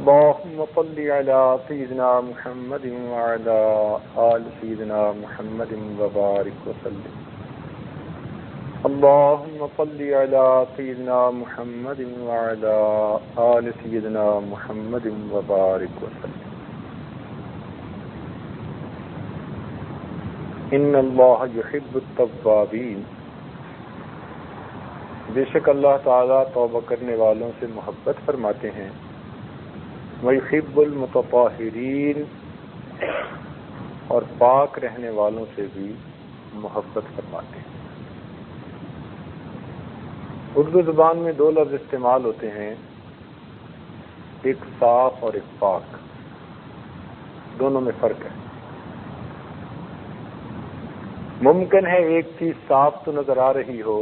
اللهم صل على سيدنا محمد وعلى آل سيدنا محمد وبارك وسلم. اللهم صل على سيدنا محمد وعلى آل سيدنا محمد وبارك وسلم. ان اللہ یحب التوابین، بے شک اللہ تعالیٰ توبہ کرنے والوں سے محبت فرماتے ہیں. وَيُحِبُّ الْمُتَطَہِّرِينَ، اور پاک رہنے والوں سے بھی محبت فرماتے ہیں. اردو زبان میں دو لفظ استعمال ہوتے ہیں، ایک صاف اور ایک پاک. دونوں میں فرق ہے. ممکن ہے ایک چیز صاف تو نظر آ رہی ہو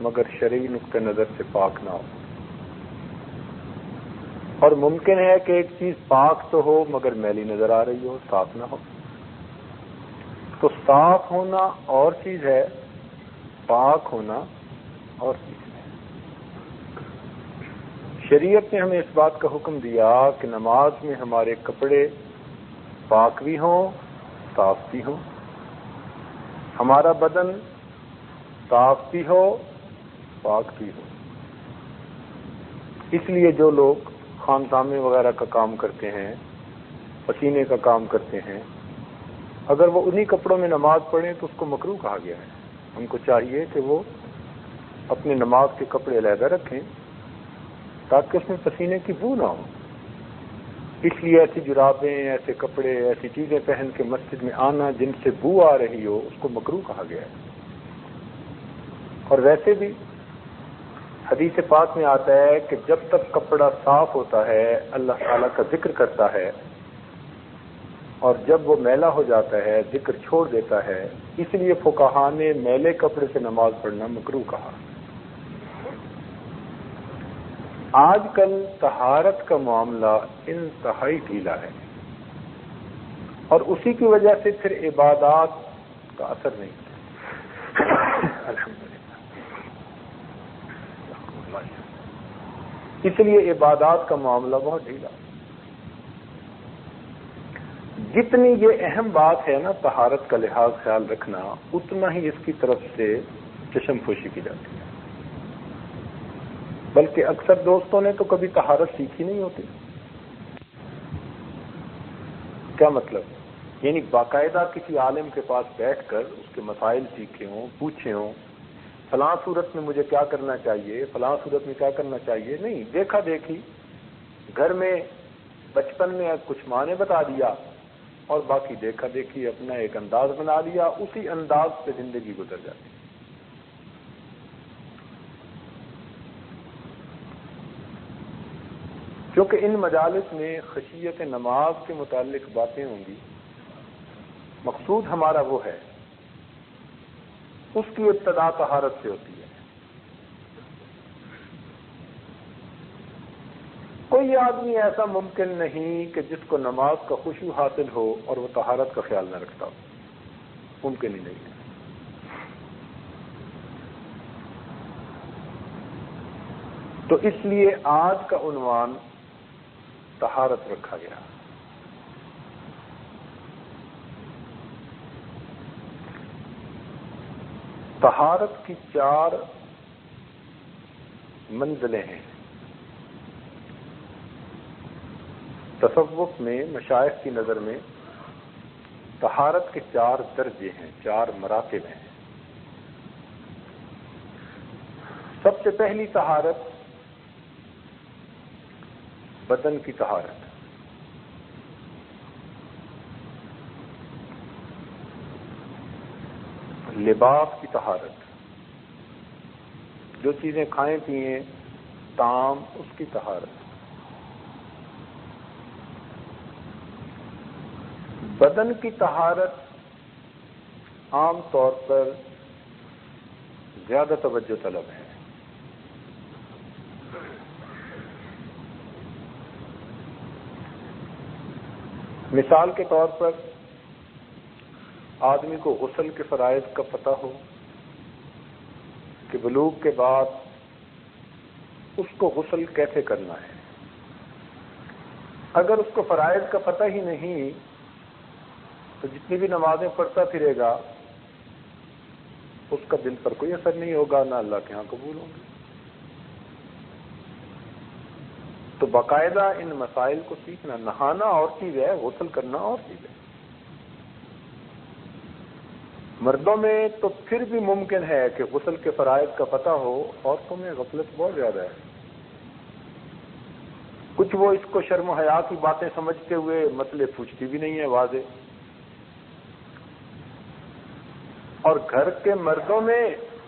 مگر شرعی نقطہ نظر سے پاک نہ ہو، اور ممکن ہے کہ ایک چیز پاک تو ہو مگر میلی نظر آ رہی ہو، صاف نہ ہو. تو صاف ہونا اور چیز ہے، پاک ہونا اور چیز ہے. شریعت نے ہمیں اس بات کا حکم دیا کہ نماز میں ہمارے کپڑے پاک بھی ہوں، صاف بھی ہوں، ہمارا بدن صاف بھی ہو، پاک بھی ہو. اس لیے جو لوگ خانقاہیں وغیرہ کا کام کرتے ہیں، پسینے کا کام کرتے ہیں، اگر وہ انہی کپڑوں میں نماز پڑھیں تو اس کو مکروہ کہا گیا ہے. ان کو چاہیے کہ وہ اپنے نماز کے کپڑے علیحدہ رکھیں تاکہ اس میں پسینے کی بو نہ ہو. اس لیے ایسی جرابیں، ایسے کپڑے، ایسی چیزیں پہن کے مسجد میں آنا جن سے بو آ رہی ہو اس کو مکروہ کہا گیا ہے. اور ویسے بھی حدیث پاک میں آتا ہے کہ جب تک کپڑا صاف ہوتا ہے اللہ تعالیٰ کا ذکر کرتا ہے، اور جب وہ میلا ہو جاتا ہے ذکر چھوڑ دیتا ہے. اس لیے فقہاء نے میلے کپڑے سے نماز پڑھنا مکروہ کہا. آج کل طہارت کا معاملہ انتہائی ڈھیلا ہے، اور اسی کی وجہ سے پھر عبادات کا اثر نہیں ہے. الحمدللہ. اس لیے عبادات کا معاملہ بہت ڈھیلا. جتنی یہ اہم بات ہے نا طہارت کا لحاظ خیال رکھنا، اتنا ہی اس کی طرف سے چشم پوشی کی جاتی ہے. بلکہ اکثر دوستوں نے تو کبھی طہارت سیکھی نہیں ہوتی. کیا مطلب؟ یعنی باقاعدہ کسی عالم کے پاس بیٹھ کر اس کے مسائل سیکھے ہوں، پوچھے ہوں، فلاں صورت میں مجھے کیا کرنا چاہیے، فلاں صورت میں کیا کرنا چاہیے. نہیں، دیکھا دیکھی گھر میں بچپن میں کچھ ماں نے بتا دیا اور باقی دیکھا دیکھی اپنا ایک انداز بنا لیا، اسی انداز پہ زندگی گزر جاتی. کیونکہ ان مجالس میں خشیت نماز کے متعلق باتیں ہوں گی. مقصود ہمارا وہ ہے، اس کی ابتدا طہارت سے ہوتی ہے. کوئی آدمی ایسا ممکن نہیں کہ جس کو نماز کا خشوع حاصل ہو اور وہ طہارت کا خیال نہ رکھتا ہو. ممکن ہی نہیں ہے. تو اس لیے آج کا عنوان طہارت رکھا گیا. طہارت کی 4 منزلیں ہیں. تصوف میں مشائخ کی نظر میں طہارت کے 4 درجے ہیں، 4 مراتب ہیں. سب سے پہلی طہارت بدن کی طہارت. لباس کی طہارت، جو چیزیں کھائیں پیئیں، طعام، اس کی طہارت. بدن کی طہارت عام طور پر زیادہ توجہ طلب ہے. مثال کے طور پر آدمی کو غسل کے فرائض کا پتہ ہو کہ بلوغ کے بعد اس کو غسل کیسے کرنا ہے، اگر اس کو فرائض کا پتہ ہی نہیں تو جتنی بھی نمازیں پڑھتا پھرے گا اس کا دل پر کوئی اثر نہیں ہوگا، نہ اللہ کے ہاں قبول ہوں گے۔ تو باقاعدہ ان مسائل کو سیکھنا، نہانا اور چیز ہے، غسل کرنا اور چیز ہے۔ مردوں میں تو پھر بھی ممکن ہے کہ غسل کے فرائض کا پتہ ہو، عورتوں میں غفلت بہت زیادہ ہے۔ کچھ وہ اس کو شرم و حیا کی باتیں سمجھتے ہوئے مسئلے پوچھتی بھی نہیں ہے واضح۔ اور گھر کے مردوں میں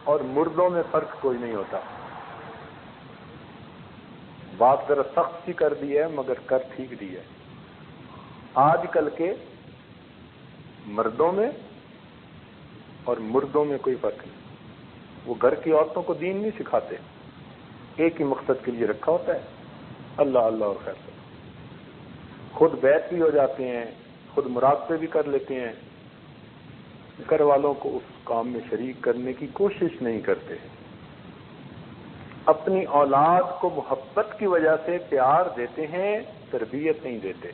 اور مردوں میں فرق کوئی نہیں ہوتا۔ بات ذرا سخت سی کر دی ہے مگر کر ٹھیک دی ہے۔ آج کل کے مردوں میں اور مردوں میں کوئی فرق نہیں۔ وہ گھر کی عورتوں کو دین نہیں سکھاتے، ایک ہی مقصد کے لیے رکھا ہوتا ہے، اللہ اللہ اور خیر۔ خود بیت بھی ہو جاتے ہیں، خود مراقبے بھی کر لیتے ہیں، گھر والوں کو اس کام میں شریک کرنے کی کوشش نہیں کرتے۔ اپنی اولاد کو محبت کی وجہ سے پیار دیتے ہیں، تربیت نہیں دیتے۔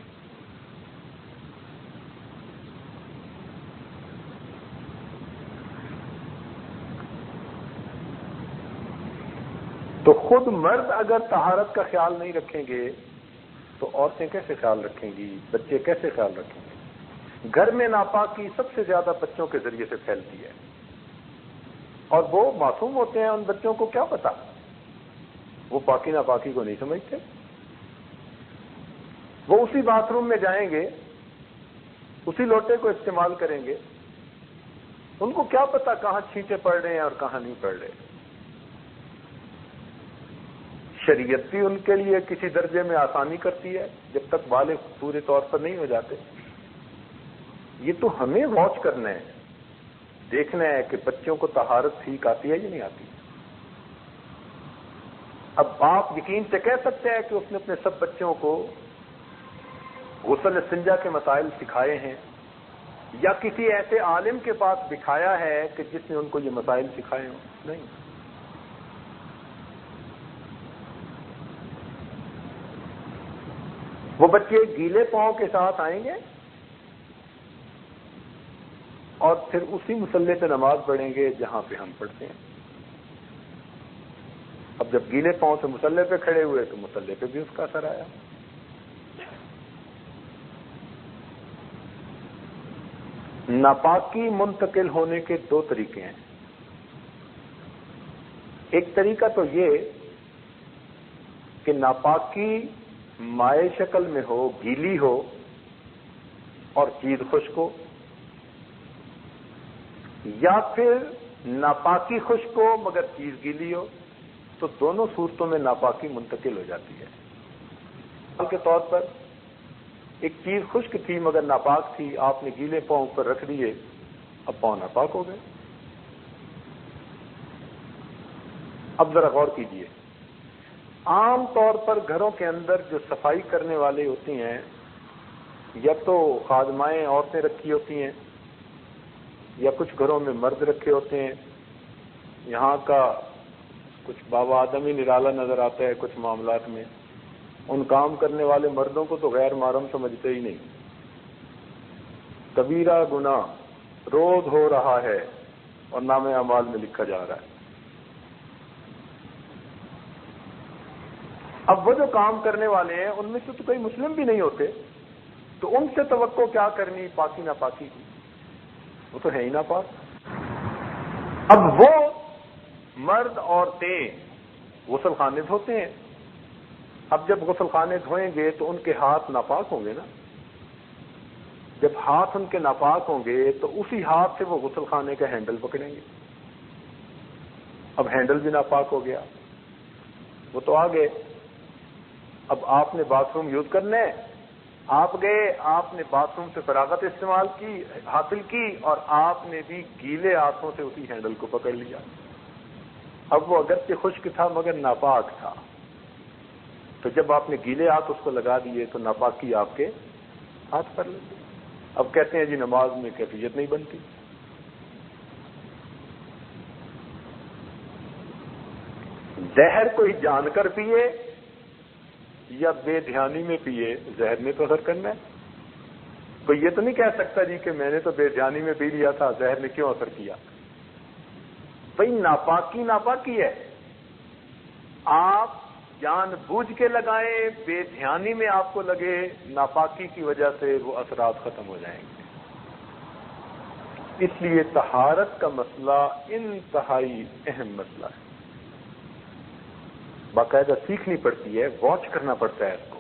تو خود مرد اگر طہارت کا خیال نہیں رکھیں گے تو عورتیں کیسے خیال رکھیں گی، بچے کیسے خیال رکھیں گے؟ گھر میں ناپاکی سب سے زیادہ بچوں کے ذریعے سے پھیلتی ہے، اور وہ معصوم ہوتے ہیں، ان بچوں کو کیا پتا، وہ پاکی ناپاکی کو نہیں سمجھتے۔ وہ اسی باتھ روم میں جائیں گے، اسی لوٹے کو استعمال کریں گے، ان کو کیا پتا کہاں چھینٹے پڑ رہے ہیں اور کہاں نہیں پڑ رہے۔ شریعت بھی ان کے لیے کسی درجے میں آسانی کرتی ہے جب تک بالغ پورے طور پر نہیں ہو جاتے۔ یہ تو ہمیں واچ کرنا ہے، دیکھنا ہے کہ بچوں کو طہارت ٹھیک آتی ہے یا نہیں آتی۔ اب آپ یقین سے کہہ سکتے ہیں کہ اس نے اپنے سب بچوں کو غسل استنجا کے مسائل سکھائے ہیں، یا کسی ایسے عالم کے پاس بٹھایا ہے کہ جس نے ان کو یہ مسائل سکھائے ہوں؟ نہیں۔ وہ بچے گیلے پاؤں کے ساتھ آئیں گے اور پھر اسی مصلے پہ نماز پڑھیں گے جہاں پہ ہم پڑھتے ہیں۔ اب جب گیلے پاؤں سے مصلے پہ کھڑے ہوئے تو مصلے پہ بھی اس کا اثر آیا۔ ناپاکی منتقل ہونے کے دو طریقے ہیں۔ ایک طریقہ تو یہ کہ ناپاکی مائع شکل میں ہو، گیلی ہو اور چیز خشک ہو، یا پھر ناپاکی خشک ہو مگر چیز گیلی ہو، تو دونوں صورتوں میں ناپاکی منتقل ہو جاتی ہے۔ مثال کے طور پر ایک چیز خشک تھی مگر ناپاک تھی، آپ نے گیلے پاؤں پر رکھ دیے، اب پاؤں ناپاک ہو گئے۔ اب ذرا غور کیجئے، عام طور پر گھروں کے اندر جو صفائی کرنے والے ہوتی ہیں، یا تو خادمائیں عورتیں رکھی ہوتی ہیں یا کچھ گھروں میں مرد رکھے ہوتے ہیں۔ یہاں کا کچھ بابا آدم ہی نرالا نظر آتا ہے کچھ معاملات میں۔ ان کام کرنے والے مردوں کو تو غیر محرم سمجھتے ہی نہیں۔ کبیرہ گناہ روز ہو رہا ہے اور نام اعمال میں لکھا جا رہا ہے۔ اب وہ جو کام کرنے والے ہیں ان میں سے تو کوئی مسلم بھی نہیں ہوتے، تو ان سے توقع کیا کرنی پاکی ناپاکی کی؟ وہ تو ہے ہی ناپاک۔ اب وہ مرد عورتیں غسل خانے دھوتے ہیں، اب جب غسل خانے دھوئیں گے تو ان کے ہاتھ ناپاک ہوں گے نا۔ جب ہاتھ ان کے ناپاک ہوں گے تو اسی ہاتھ سے وہ غسل خانے کا ہینڈل پکڑیں گے۔ اب ہینڈل بھی ناپاک ہو گیا، وہ تو آ گئے۔ اب آپ نے باتھ روم یوز کرنا ہے، آپ گئے، آپ نے باتھ روم سے فراغت استعمال کی حاصل کی، اور آپ نے بھی گیلے ہاتھوں سے اسی ہینڈل کو پکڑ لیا۔ اب وہ اگرچہ خشک تھا مگر ناپاک تھا، تو جب آپ نے گیلے ہاتھ اس کو لگا دیے تو ناپاکی آپ کے ہاتھ پر لگی۔ اب کہتے ہیں جی نماز میں کیفیت نہیں بنتی۔ زہر کوئی جان کر پیے یا بے دھیانی میں پیے زہر نے تو اثر کرنا ہے. کوئی یہ تو نہیں کہہ سکتا جی کہ میں نے تو بے دھیانی میں پی لیا تھا زہر نے کیوں اثر کیا. بھئی ناپاکی ناپاکی ہے. آپ جان بوجھ کے لگائیں، بے دھیانی میں آپ کو لگے، ناپاکی کی وجہ سے وہ اثرات ختم ہو جائیں گے. اس لیے طہارت کا مسئلہ انتہائی اہم مسئلہ ہے. باقاعدہ سیکھنی پڑتی ہے، واچ کرنا پڑتا ہے، اس کو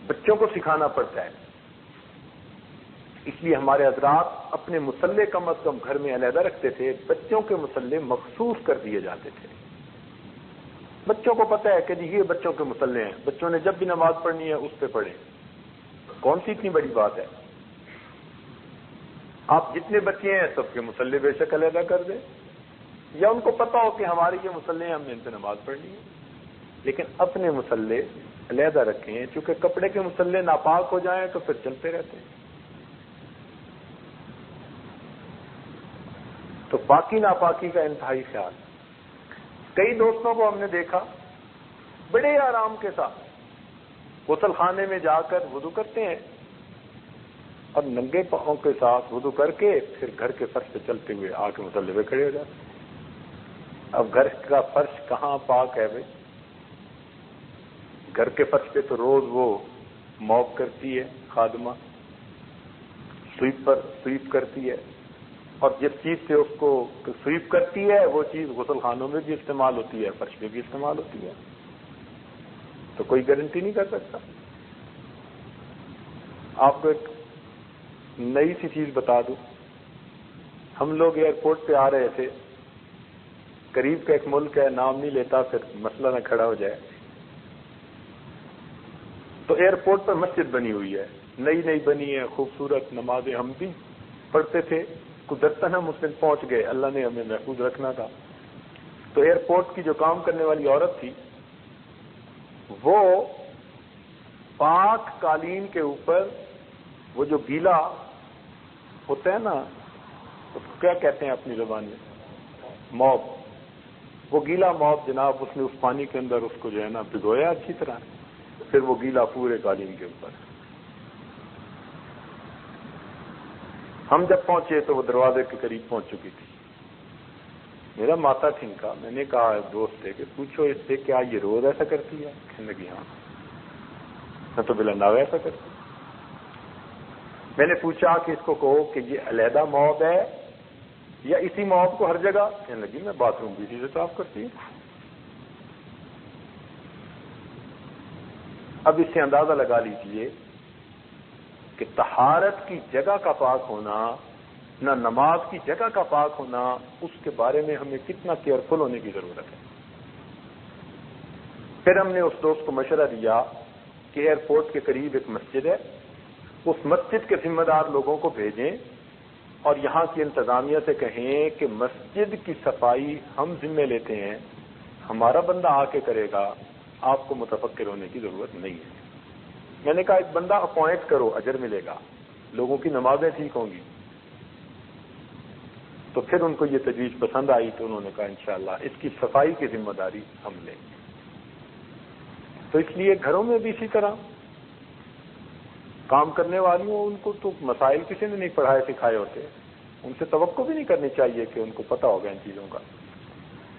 بچوں کو سکھانا پڑتا ہے. اس لیے ہمارے حضرات اپنے مصلے کم از کم گھر میں علیحدہ رکھتے تھے. بچوں کے مصلے مخصوص کر دیے جاتے تھے. بچوں کو پتہ ہے کہ جی یہ بچوں کے مصلے ہیں، بچوں نے جب بھی نماز پڑھنی ہے اس پہ پڑھیں. کون سی اتنی بڑی بات ہے؟ آپ جتنے بچے ہیں سب کے مصلے بے شک علیحدہ کر دیں، یا ان کو پتہ ہو کہ ہمارے یہ مصلے ہیں، ہم نے ان پہ نماز پڑھنی ہے، لیکن اپنے مصلے علیحدہ رکھیں. چونکہ کپڑے کے مصلے ناپاک ہو جائیں تو پھر چلتے رہتے ہیں. تو پاکی ناپاکی کا انتہائی خیال. کئی دوستوں کو ہم نے دیکھا بڑے آرام کے ساتھ غسل خانے میں جا کر وضو کرتے ہیں اور ننگے پاؤں کے ساتھ وضو کر کے پھر گھر کے فرش پہ چلتے ہوئے آ کے مصلے پہ کھڑے ہو جاتے ہیں. اب گھر کا فرش کہاں پاک ہے بھائی؟ گھر کے فرش پہ تو روز وہ موپ کرتی ہے خادمہ، سویپ کرتی ہے، اور جس چیز سے اس کو سویپ کرتی ہے وہ چیز غسل خانوں میں بھی استعمال ہوتی ہے، فرش میں بھی استعمال ہوتی ہے. تو کوئی گارنٹی نہیں کر سکتا. آپ کو ایک نئی سی چیز بتا دوں. ہم لوگ ایئرپورٹ پہ آ رہے تھے، قریب کا ایک ملک ہے، نام نہیں لیتا پھر مسئلہ نہ کھڑا ہو جائے. تو ایئرپورٹ پر مسجد بنی ہوئی ہے، نئی بنی ہے، خوبصورت. نمازیں ہم بھی پڑھتے تھے، قدرتاً ہم اس دن پہنچ گئے، اللہ نے ہمیں محفوظ رکھنا تھا. تو ایئرپورٹ کی جو کام کرنے والی عورت تھی وہ پاک قالین کے اوپر وہ جو گیلا ہوتا ہے نا، اس کو کیا کہتے ہیں اپنی زبان میں؟ موب. وہ گیلا موب جناب اس نے اس پانی کے اندر اس کو جو ہے نا بھگویا اچھی طرح، پھر وہ گیلا پورے قالین کے اوپر. ہم جب پہنچے تو وہ دروازے کے قریب پہنچ چکی تھی. میرا ماتھا ٹھنکا. میں نے کہا دوست سے کہ پوچھو اس سے کیا یہ روز ایسا کرتی ہے؟ کہنے لگی ہاں. میں تو بلا ناوے ایسا کرتی. میں نے پوچھا کہ اس کو کہو کہ یہ علیحدہ موب ہے یا اسی موب کو ہر جگہ؟ کہنے لگی میں باتھ روم بھی اسی سے صاف کرتی ہوں. اب اس سے اندازہ لگا لیجئے کہ طہارت کی جگہ کا پاک ہونا، نہ نماز کی جگہ کا پاک ہونا، اس کے بارے میں ہمیں کتنا کیئرفل ہونے کی ضرورت ہے. پھر ہم نے اس دوست کو مشورہ دیا کہ ایئرپورٹ کے قریب ایک مسجد ہے، اس مسجد کے ذمہ دار لوگوں کو بھیجیں اور یہاں کی انتظامیہ سے کہیں کہ مسجد کی صفائی ہم ذمہ لیتے ہیں، ہمارا بندہ آ کے کرے گا، آپ کو متفکر ہونے کی ضرورت نہیں ہے. میں نے کہا ایک بندہ اپوائنٹ کرو، اجر ملے گا، لوگوں کی نمازیں ٹھیک ہوں گی. تو پھر ان کو یہ تجویز پسند آئی تو انہوں نے کہا انشاءاللہ اس کی صفائی کی ذمہ داری ہم لیں گے. تو اس لیے گھروں میں بھی اسی طرح کام کرنے والیوں ان کو تو مسائل کسی نے نہیں پڑھائے سکھائے ہوتے، ان سے توقع بھی نہیں کرنی چاہیے کہ ان کو پتہ ہوگا ان چیزوں کا.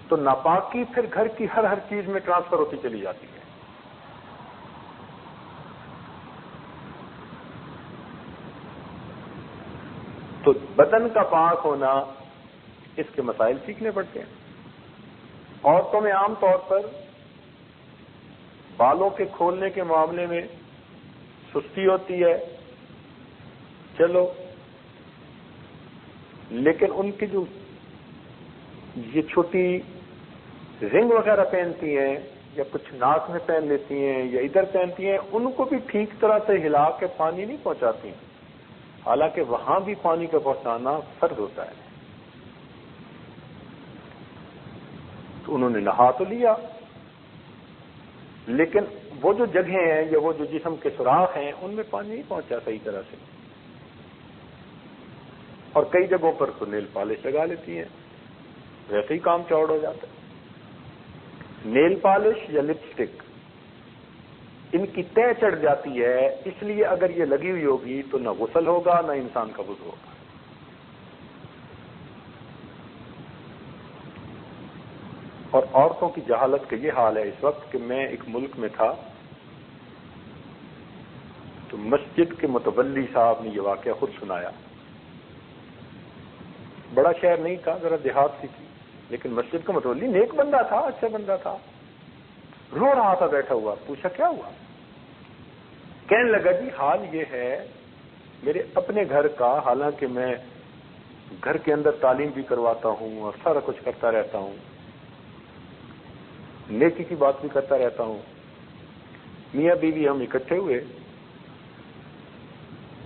تو ناپاکی پھر گھر کی ہر چیز میں ٹرانسفر ہوتی چلی جاتی ہے. تو بدن کا پاک ہونا، اس کے مسائل سیکھنے پڑتے ہیں. عورتوں میں عام طور پر بالوں کے کھولنے کے معاملے میں سستی ہوتی ہے، چلو، لیکن ان کی جو یہ چھوٹی رنگ وغیرہ پہنتی ہیں یا کچھ ناک میں پہن لیتی ہیں یا ادھر پہنتی ہیں، ان کو بھی ٹھیک طرح سے ہلا کے پانی نہیں پہنچاتی، حالانکہ وہاں بھی پانی کا پہنچانا فرض ہوتا ہے. تو انہوں نے نہا تو لیا، لیکن وہ جو جگہیں ہیں یا وہ جو جسم کے سوراخ ہیں ان میں پانی نہیں پہنچا صحیح طرح سے. اور کئی جگہوں پر تو نیل پالش لگا لیتی ہیں، ویسے ہی کام چوڑ ہو جاتا ہے. نیل پالش یا لپسٹک ان کی تہ چڑھ جاتی ہے، اس لیے اگر یہ لگی ہوئی ہوگی تو نہ غسل ہوگا نہ انسان کا وضو ہوگا۔ اور عورتوں کی جہالت کا یہ حال ہے اس وقت کہ میں ایک ملک میں تھا تو مسجد کے متولی صاحب نے یہ واقعہ خود سنایا۔ بڑا شہر نہیں تھا، ذرا دیہات سی تھی، لیکن مسجد کا متولی نیک بندہ تھا، اچھا بندہ تھا، رو رہا تھا بیٹھا ہوا۔ پوچھا کیا ہوا؟ کہنے لگا جی حال یہ ہے میرے اپنے گھر کا، حالانکہ میں گھر کے اندر تعلیم بھی کرواتا ہوں اور سارا کچھ کرتا رہتا ہوں، نیکی کی بات بھی کرتا رہتا ہوں، میاں بیوی ہم اکٹھے ہوئے،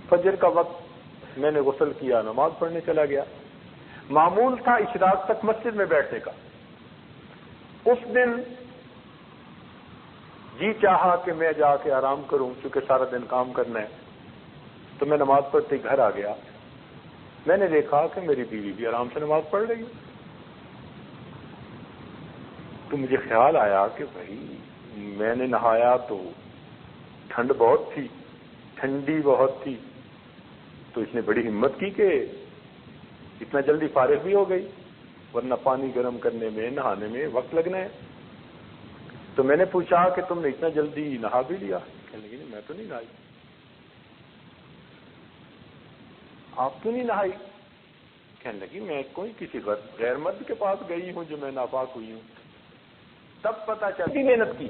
فجر کا وقت میں نے غسل کیا، نماز پڑھنے چلا گیا، معمول تھا اشراق تک مسجد میں بیٹھنے کا۔ اس دن جی چاہا کہ میں جا کے آرام کروں چونکہ سارا دن کام کرنا ہے، تو میں نماز پڑھتے ہی گھر آ گیا۔ میں نے دیکھا کہ میری بیوی بھی آرام سے نماز پڑھ رہی ہے، تو مجھے خیال آیا کہ بھائی میں نے نہایا تو ٹھنڈ بہت تھی، ٹھنڈی بہت تھی، تو اس نے بڑی ہمت کی کہ اتنا جلدی فارغ بھی ہو گئی، ورنہ پانی گرم کرنے میں نہانے میں وقت لگنا ہے۔ تو میں نے پوچھا کہ تم نے اتنا جلدی نہا بھی لیا؟ کہنے لگی میں تو نہیں نہائی۔ آپ کیوں نہیں نہائی؟ کہنے لگی میں کوئی کسی غیر مرد کے پاس گئی ہوں جو میں ناپاک ہوئی ہوں۔ تب پتہ چلا محنت کی۔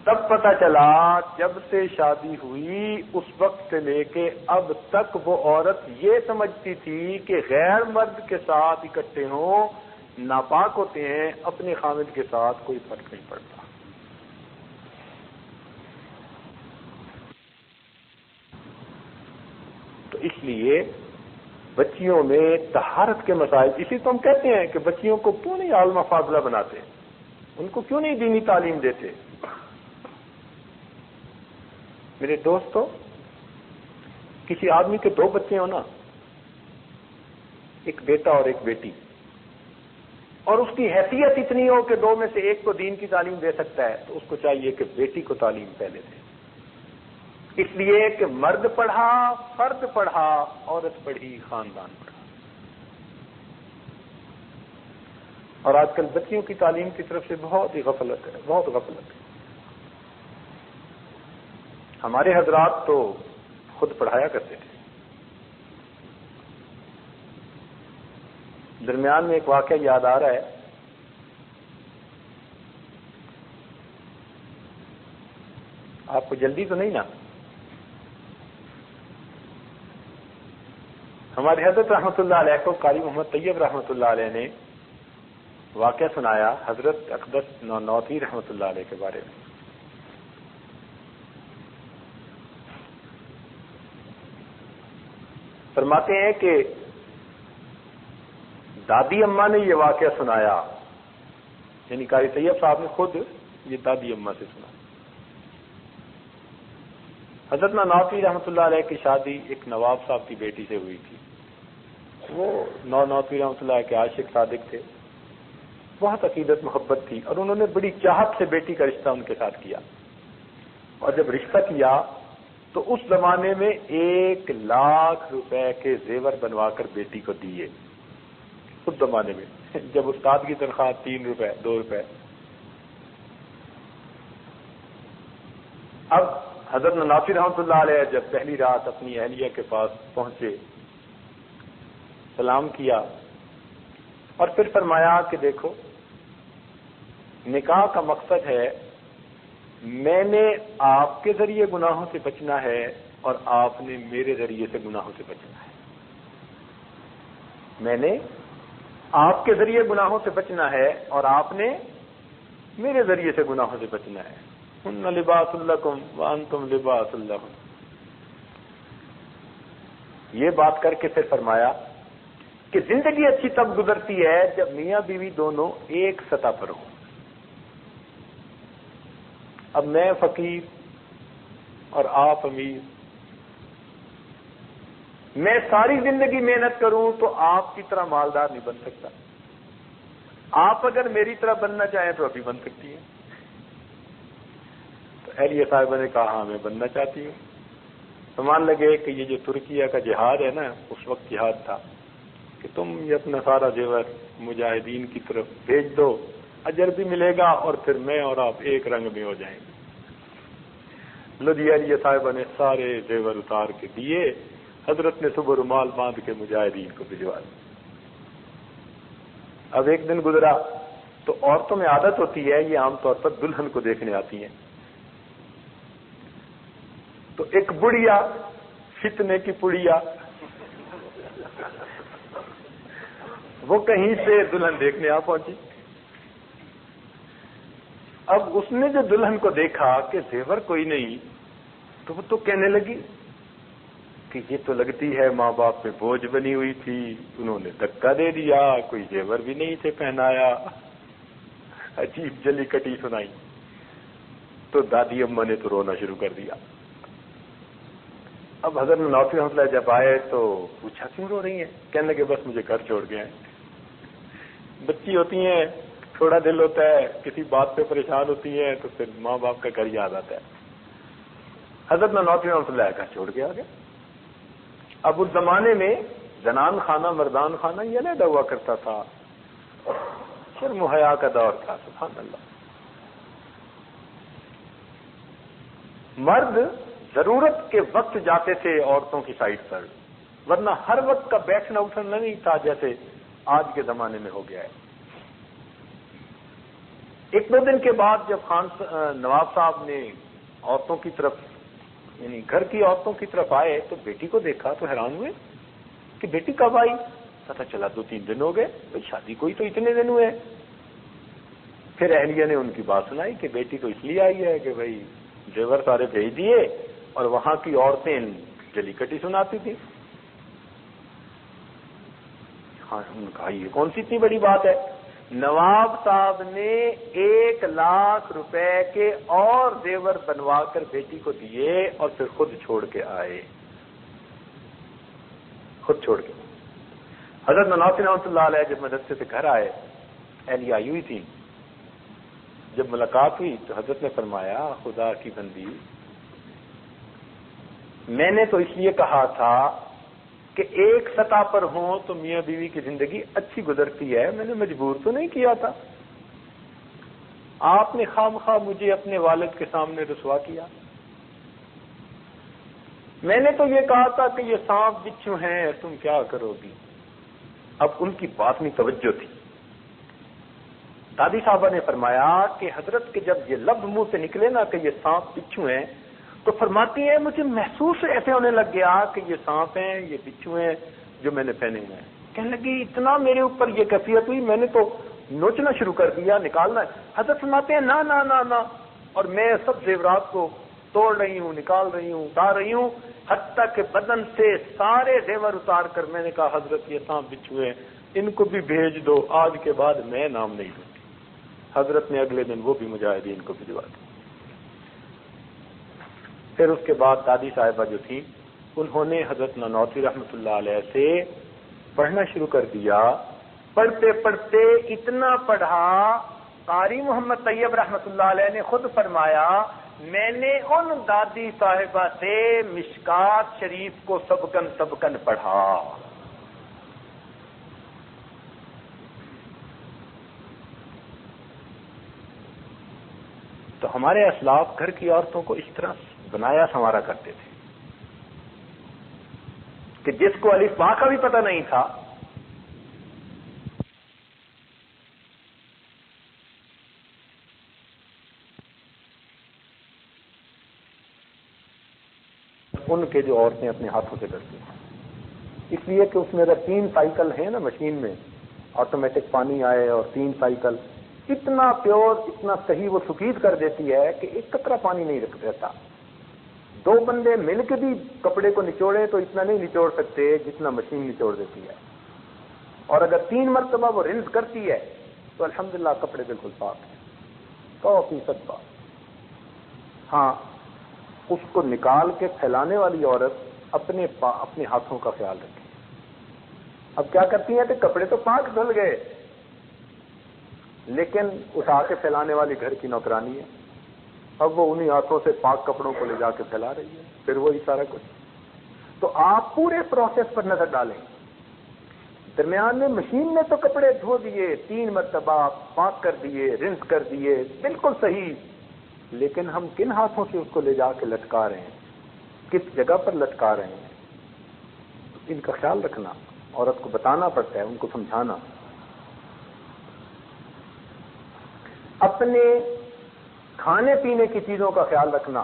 تب پتہ چلا جب سے شادی ہوئی اس وقت سے لے کے اب تک وہ عورت یہ سمجھتی تھی کہ غیر مرد کے ساتھ اکٹھے ہوں ناپاک ہوتے ہیں، اپنے خامد کے ساتھ کوئی فرق نہیں پڑتا۔ تو اس لیے بچیوں میں طہارت کے مسائل، اسی تو ہم کہتے ہیں کہ بچیوں کو کیوں نہیں عالمہ فاضلہ بناتے، ان کو کیوں نہیں دینی تعلیم دیتے۔ میرے دوستو، کسی آدمی کے دو بچے ہوں نا، ایک بیٹا اور ایک بیٹی، اور اس کی حیثیت اتنی ہو کہ دو میں سے ایک کو دین کی تعلیم دے سکتا ہے، تو اس کو چاہیے کہ بیٹی کو تعلیم پہلے دے، اس لیے کہ مرد پڑھا فرد پڑھا، عورت پڑھی خاندان پڑھا۔ اور آج کل بچیوں کی تعلیم کی طرف سے بہت ہی غفلت ہے، بہت غفلت ہے۔ ہمارے حضرات تو خود پڑھایا کرتے تھے۔ درمیان میں ایک واقعہ یاد آ رہا ہے، آپ کو جلدی تو نہیں نا؟ ہمارے حضرت رحمۃ اللہ علیہ کو قاری محمد طیب رحمۃ اللہ علیہ نے واقعہ سنایا حضرت اقدس نانوتوی رحمۃ اللہ علیہ کے بارے میں۔ فرماتے ہیں کہ دادی اماں نے یہ واقعہ سنایا، یعنی قاری طیب صاحب نے خود یہ دادی اماں سے سنا۔ حضرت نانوتوی رحمۃ اللہ علیہ کی شادی ایک نواب صاحب کی بیٹی سے ہوئی تھی۔ وہ نانوتوی رحمۃ اللہ کے عاشق صادق تھے، بہت عقیدت محبت تھی، اور انہوں نے بڑی چاہت سے بیٹی کا رشتہ ان کے ساتھ کیا۔ اور جب رشتہ کیا تو اس زمانے میں 1,00,000 روپے کے زیور بنوا کر بیٹی کو دیے، اس زمانے میں جب استاد کی تنخواہ 3 روپے 2 روپے۔ اب حضرت نانوتوی رحمۃ اللہ علیہ جب پہلی رات اپنی اہلیہ کے پاس پہنچے، سلام کیا اور پھر فرمایا کہ دیکھو نکاح کا مقصد ہے میں نے آپ کے ذریعے گناہوں سے بچنا ہے اور آپ نے میرے ذریعے سے گناہوں سے بچنا ہے۔ میں نے آپ کے ذریعے گناہوں سے بچنا ہے اور آپ نے میرے ذریعے سے گناہوں سے بچنا ہے۔ ہن لباس لکم وانتم لباس لہن۔ یہ بات کر کے پھر فرمایا کہ زندگی اچھی تب گزرتی ہے جب میاں بیوی دونوں ایک سطح پر ہوں۔ اب میں فقیر اور آپ امیر، میں ساری زندگی محنت کروں تو آپ کی طرح مالدار نہیں بن سکتا، آپ اگر میری طرح بننا چاہیں تو ابھی بن سکتی ہیں۔ تو اہلیہ صاحبہ نے کہا ہاں میں بننا چاہتی ہوں۔ تو مان لگے کہ یہ جو ترکیہ کا جہاد ہے نا، اس وقت جہاد تھا کہ تم یہ اپنا سارا زیور مجاہدین کی طرف بھیج دو، اجر بھی ملے گا اور پھر میں اور آپ ایک رنگ میں ہو جائیں گے۔ اہلیہ صاحبہ نے سارے زیور اتار کے دیے، حضرت نے صبح رومال باندھ کے مجاہدین کو بھجوا دیا۔ اب ایک دن گزرا تو عورتوں میں عادت ہوتی ہے، یہ عام طور پر دلہن کو دیکھنے آتی ہیں، تو ایک بڑھیا فتنے کی پڑیا وہ کہیں سے دلہن دیکھنے آ پہنچی۔ اب اس نے جو دلہن کو دیکھا کہ زیور کوئی نہیں، تو وہ تو کہنے لگی کہ یہ تو لگتی ہے ماں باپ پہ بوجھ بنی ہوئی تھی، انہوں نے دھکا دے دیا، کوئی زیور بھی نہیں تھے پہنایا، عجیب جلی کٹی سنائی۔ تو دادی اماں نے تو رونا شروع کر دیا۔ اب حضرت نوفی رحمۃ اللہ جب آئے تو پوچھا کیوں رو رہی ہیں؟ کہنے لگے بس مجھے گھر چھوڑ گئے ہیں۔ بچی ہوتی ہیں، تھوڑا دل ہوتا ہے، کسی بات پہ پریشان ہوتی ہیں تو پھر ماں باپ کا گھر یاد آتا ہے۔ حضرت نوفی رحمۃ اللہ گھر چھوڑ کے آ گئے۔ اب اس زمانے میں زنان خانہ مردان خانہ یہ علیحدہ ہوا کرتا تھا، شرم و حیا کا دور تھا، سبحان اللہ۔ مرد ضرورت کے وقت جاتے تھے عورتوں کی سائٹ پر، ورنہ ہر وقت کا بیٹھنا اٹھنا نہیں تھا جیسے آج کے زمانے میں ہو گیا ہے۔ ایک دو دن کے بعد جب نواب صاحب نے عورتوں کی طرف یعنی گھر کی عورتوں کی طرف آئے تو بیٹی کو دیکھا تو حیران ہوئے کہ بیٹی کب آئی؟ پتہ چلا 2-3 دن ہو گئے، بھائی شادی کوئی تو اتنے دن ہوئے۔ پھر اہلیہ نے ان کی بات سنائی کہ بیٹی تو اس لیے آئی ہے کہ بھائی زیور سارے بھیج دیے اور وہاں کی عورتیں جلی کٹی سناتی تھیں۔ ہاں انہوں نے کہا یہ کون سی اتنی بڑی بات ہے؟ نواب صاحب نے 1 لاکھ روپے کے اور زیور بنوا کر بیٹی کو دیے اور پھر خود چھوڑ کے آئے، خود چھوڑ کے۔ حضرت نوفی رحمۃ اللہ علیہ جب مدرسے سے گھر آئے، اہلیہ آئی ہوئی تھی، جب ملاقات ہوئی تو حضرت نے فرمایا خدا کی بندی، میں نے تو اس لیے کہا تھا کہ ایک سطح پر ہوں تو میاں بیوی کی زندگی اچھی گزرتی ہے، میں نے مجبور تو نہیں کیا تھا، آپ نے خواہ مجھے اپنے والد کے سامنے رسوا کیا۔ میں نے تو یہ کہا تھا کہ یہ سانپ بچھو ہیں، تم کیا کرو گی؟ اب ان کی بات میں توجہ تھی۔ دادی صاحبہ نے فرمایا کہ حضرت کے جب یہ لفظ منہ سے نکلے نا کہ یہ سانپ بچھو ہیں، تو فرماتی ہیں مجھے محسوس ایسے ہونے لگ گیا کہ یہ سانپ ہیں، یہ بچھو ہیں جو میں نے پہنے ہوئے ہیں۔ کہنے لگی اتنا میرے اوپر یہ کیفیت ہوئی، میں نے تو نوچنا شروع کر دیا، نکالنا ہے۔ حضرت فرماتے ہیں نا نا نا نا، اور میں سب زیورات کو توڑ رہی ہوں، نکال رہی ہوں، اتار رہی ہوں، حتیٰ کہ بدن سے سارے زیور اتار کر میں نے کہا حضرت یہ سانپ بچھو ہیں، ان کو بھی بھیج دو، آج کے بعد میں نام نہیں لوں گی۔ حضرت نے اگلے دن وہ بھی مجاہدین کو بھجوا دی۔ پھر اس کے بعد دادی صاحبہ جو تھی انہوں نے حضرت نانوتوی رحمۃ اللہ علیہ سے پڑھنا شروع کر دیا۔ پڑھتے پڑھتے اتنا پڑھا، قاری محمد طیب رحمۃ اللہ علیہ نے خود فرمایا میں نے ان دادی صاحبہ سے مشکات شریف کو سبکن پڑھا۔ تو ہمارے اسلاف گھر کی عورتوں کو اس طرح بنایا سنوارا کرتے تھے کہ جس کو الف با کا بھی پتہ نہیں تھا ان کے جو عورتیں اپنے ہاتھوں سے کرتی ہیں، اس لیے کہ اس میں اگر 3 سائیکل ہیں نا مشین میں، آٹومیٹک پانی آئے اور 3 سائیکل، اتنا پیور اتنا صحیح وہ سفید کر دیتی ہے کہ ایک قطرہ پانی نہیں رکھ دیتا۔ 2 بندے مل کے بھی کپڑے کو نچوڑے تو اتنا نہیں نچوڑ سکتے جتنا مشین نچوڑ دیتی ہے، اور اگر 3 مرتبہ وہ رنس کرتی ہے تو الحمدللہ کپڑے بالکل پاک ہیں، 100% پاک۔ ہاں اس کو نکال کے پھیلانے والی عورت اپنے ہاتھوں کا خیال رکھے۔ اب کیا کرتی ہیں کہ کپڑے تو پاک دھل گئے، لیکن اٹھا کے پھیلانے والی گھر کی نوکرانی ہے. اب وہ انہی ہاتھوں سے پاک کپڑوں کو لے جا کے پھیلا رہی ہے، پھر وہی سارا کچھ. تو آپ پورے پروسیس پر نظر ڈالیں. درمیان میں مشین نے تو کپڑے دھو دیے، 3 مرتبہ پاک کر دیے، رنس کر دیے، بالکل صحیح، لیکن ہم کن ہاتھوں سے اس کو لے جا کے لٹکا رہے ہیں، کس جگہ پر لٹکا رہے ہیں، ان کا خیال رکھنا. عورت کو بتانا پڑتا ہے، ان کو سمجھانا. اپنے کھانے پینے کی چیزوں کا خیال رکھنا.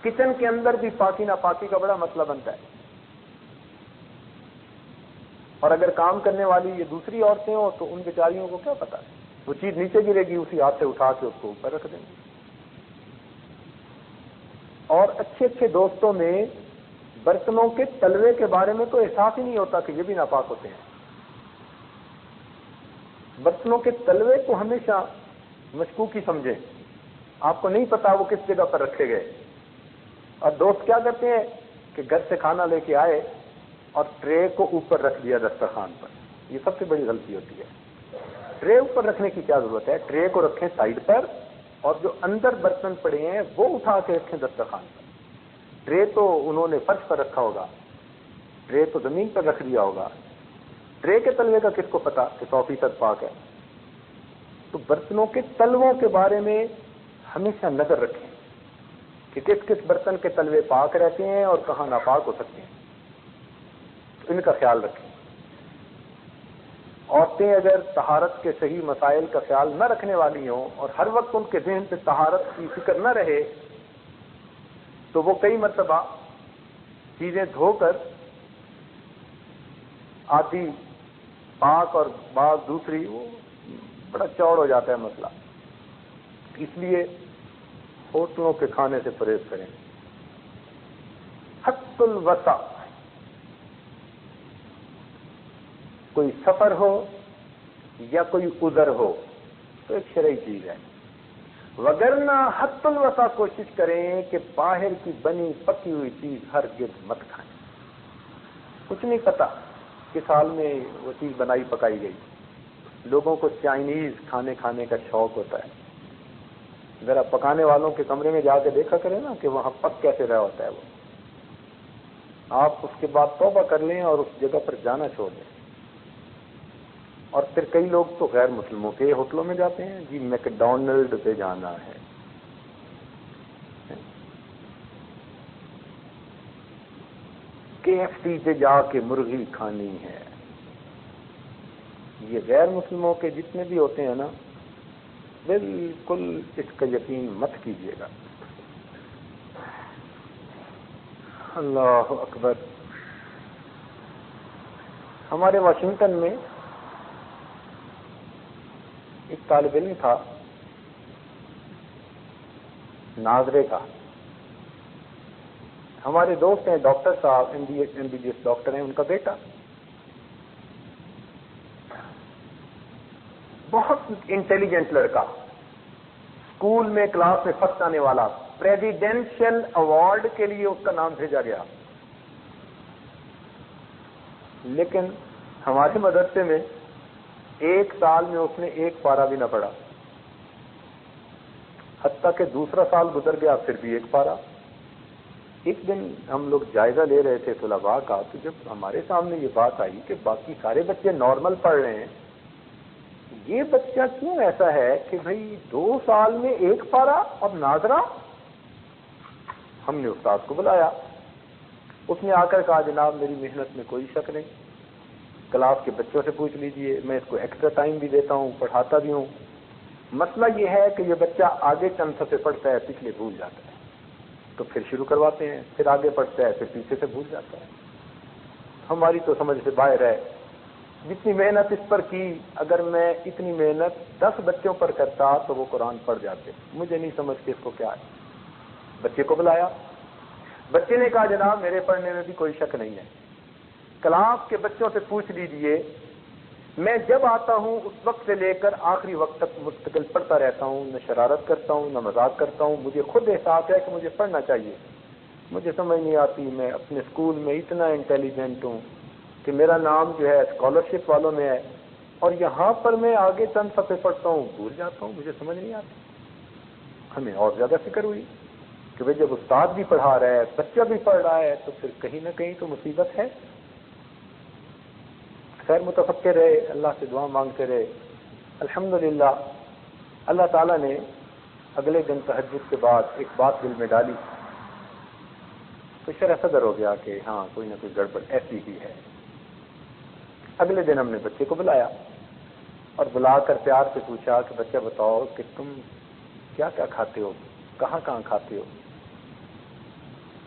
کچن کے اندر بھی پاکی ناپاکی کا بڑا مسئلہ بنتا ہے. اور اگر کام کرنے والی یہ دوسری عورتیں ہوں تو ان بیچاریوں کو کیا پتا، وہ چیز نیچے گرے گی، اسی ہاتھ سے اٹھا کے اس کو اوپر رکھ دیں گے. اور اچھے اچھے دوستوں میں برتنوں کے تلوے کے بارے میں تو احساس ہی نہیں ہوتا کہ یہ بھی ناپاک ہوتے ہیں. برتنوں کے تلوے کو ہمیشہ مشکوکی سمجھیں. آپ کو نہیں پتا وہ کس جگہ پر رکھے گئے. اور دوست کیا کرتے ہیں کہ گھر سے کھانا لے کے آئے اور ٹرے کو اوپر رکھ دیا دسترخوان پر. یہ سب سے بڑی غلطی ہوتی ہے. ٹرے اوپر رکھنے کی کیا ضرورت ہے؟ ٹرے کو رکھیں سائڈ پر، اور جو اندر برتن پڑے ہیں وہ اٹھا کے رکھیں دسترخوان پر. ٹرے تو انہوں نے فرش پر رکھا ہوگا، ٹرے تو زمین پر رکھ دیا ہوگا. ٹرے کے تلوے کا کس کو پتا کہ 100% پاک ہے؟ تو برتنوں کے تلووں کے بارے میں ہمیشہ نظر رکھیں کہ کس کس برتن کے تلوے پاک رہتے ہیں اور کہاں ناپاک ہو سکتے ہیں. ان کا خیال رکھیں. عورتیں اگر طہارت کے صحیح مسائل کا خیال نہ رکھنے والی ہوں اور ہر وقت ان کے ذہن سے طہارت کی فکر نہ رہے تو وہ کئی مرتبہ چیزیں دھو کر آدھی پاک اور بعض دوسری، وہ بڑا چوڑ ہو جاتا ہے مسئلہ. اس لیے ہوٹلوں کے کھانے سے پرہیز کریں. حد الوسع. کوئی سفر ہو یا کوئی عذر ہو تو ایک شرعی چیز ہے، وگرنہ حد الوسع کوشش کریں کہ باہر کی بنی پکی ہوئی چیز ہرگز مت کھائیں. کچھ نہیں پتا کس حال میں وہ چیز بنائی پکائی گئی. لوگوں کو چائنیز کھانے کا شوق ہوتا ہے. ذرا پکانے والوں کے کمرے میں جا کے دیکھا کریں نا کہ وہاں پک کیسے رہا ہوتا ہے وہ. آپ اس کے بعد توبہ کر لیں اور اس جگہ پر جانا چھوڑ دیں. اور پھر کئی لوگ تو غیر مسلموں کے ہوٹلوں میں جاتے ہیں، جی میکڈونلڈ پہ جانا ہے. KFC پہ جا کے مرغی کھانی ہے. یہ غیر مسلموں کے جتنے بھی ہوتے ہیں نا، بالکل اس کا یقین مت کیجیے گا. اللہ اکبر. ہمارے واشنگٹن میں ایک طالب علم تھا ناظرے کا. ہمارے دوست ہیں ڈاکٹر صاحب، MBBS ڈاکٹر ہیں. ان کا بیٹا بہت انٹیلیجنٹ لڑکا، اسکول میں کلاس میں فرسٹ آنے والا، پریزیڈینشل ایوارڈ کے لیے اس کا نام بھیجا گیا. لیکن ہمارے مدرسے میں 1 سال میں اس نے 1 پارہ بھی نہ پڑھا. حتیٰ کہ دوسرا سال گزر گیا پھر بھی 1 پارہ. ایک دن ہم لوگ جائزہ لے رہے تھے طلباء کا، تو جب ہمارے سامنے یہ بات آئی کہ باقی سارے بچے نارمل پڑھ رہے ہیں، یہ بچہ کیوں ایسا ہے کہ بھئی 2 سال میں 1 پارہ اور ناظرہ. ہم نے استاد کو بلایا. اس نے آ کر کہا جناب میری محنت میں کوئی شک نہیں، کلاس کے بچوں سے پوچھ لیجئے، میں اس کو ایکسٹرا ٹائم بھی دیتا ہوں، پڑھاتا بھی ہوں. مسئلہ یہ ہے کہ یہ بچہ آگے چند صفحے پڑھتا ہے، پچھلے بھول جاتا ہے، تو پھر شروع کرواتے ہیں، پھر آگے پڑھتا ہے، پھر پیچھے سے بھول جاتا ہے. ہماری تو سمجھ سے باہر ہے. جتنی محنت اس پر کی، اگر میں اتنی محنت 10 بچوں پر کرتا تو وہ قرآن پڑھ جاتے. مجھے نہیں سمجھ کہ اس کو کیا ہے. بچے کو بلایا. بچے نے کہا جناب میرے پڑھنے میں بھی کوئی شک نہیں ہے، کلاس کے بچوں سے پوچھ لیجئے، میں جب آتا ہوں اس وقت سے لے کر آخری وقت تک مستقل پڑھتا رہتا ہوں، نہ شرارت کرتا ہوں نہ مذاق کرتا ہوں. مجھے خود احساس ہے کہ مجھے پڑھنا چاہیے. مجھے سمجھ نہیں آتی، میں اپنے اسکول میں اتنا انٹیلیجنٹ ہوں کہ میرا نام جو ہے اسکالرشپ والوں میں ہے، اور یہاں پر میں آگے چند صفحے پڑھتا ہوں بھول جاتا ہوں، مجھے سمجھ نہیں آتی. ہمیں اور زیادہ فکر ہوئی کہ بھئی جب استاد بھی پڑھا رہا ہے، بچہ بھی پڑھ رہا ہے، تو پھر کہیں نہ کہیں تو مصیبت ہے. خیر متفکر رہے، اللہ سے دعا مانگتے رہے. الحمدللہ اللہ تعالیٰ نے اگلے دن تہجد کے بعد ایک بات دل میں ڈالی تو شرح صدر ہو گیا کہ ہاں کوئی نہ کوئی گڑبڑ ایسی ہی ہے. اگلے دن ہم نے بچے کو بلایا اور بلا کر پیار سے پوچھا کہ بچہ بتاؤ کہ تم کیا کیا کھاتے ہو، کہاں کہاں کھاتے ہو.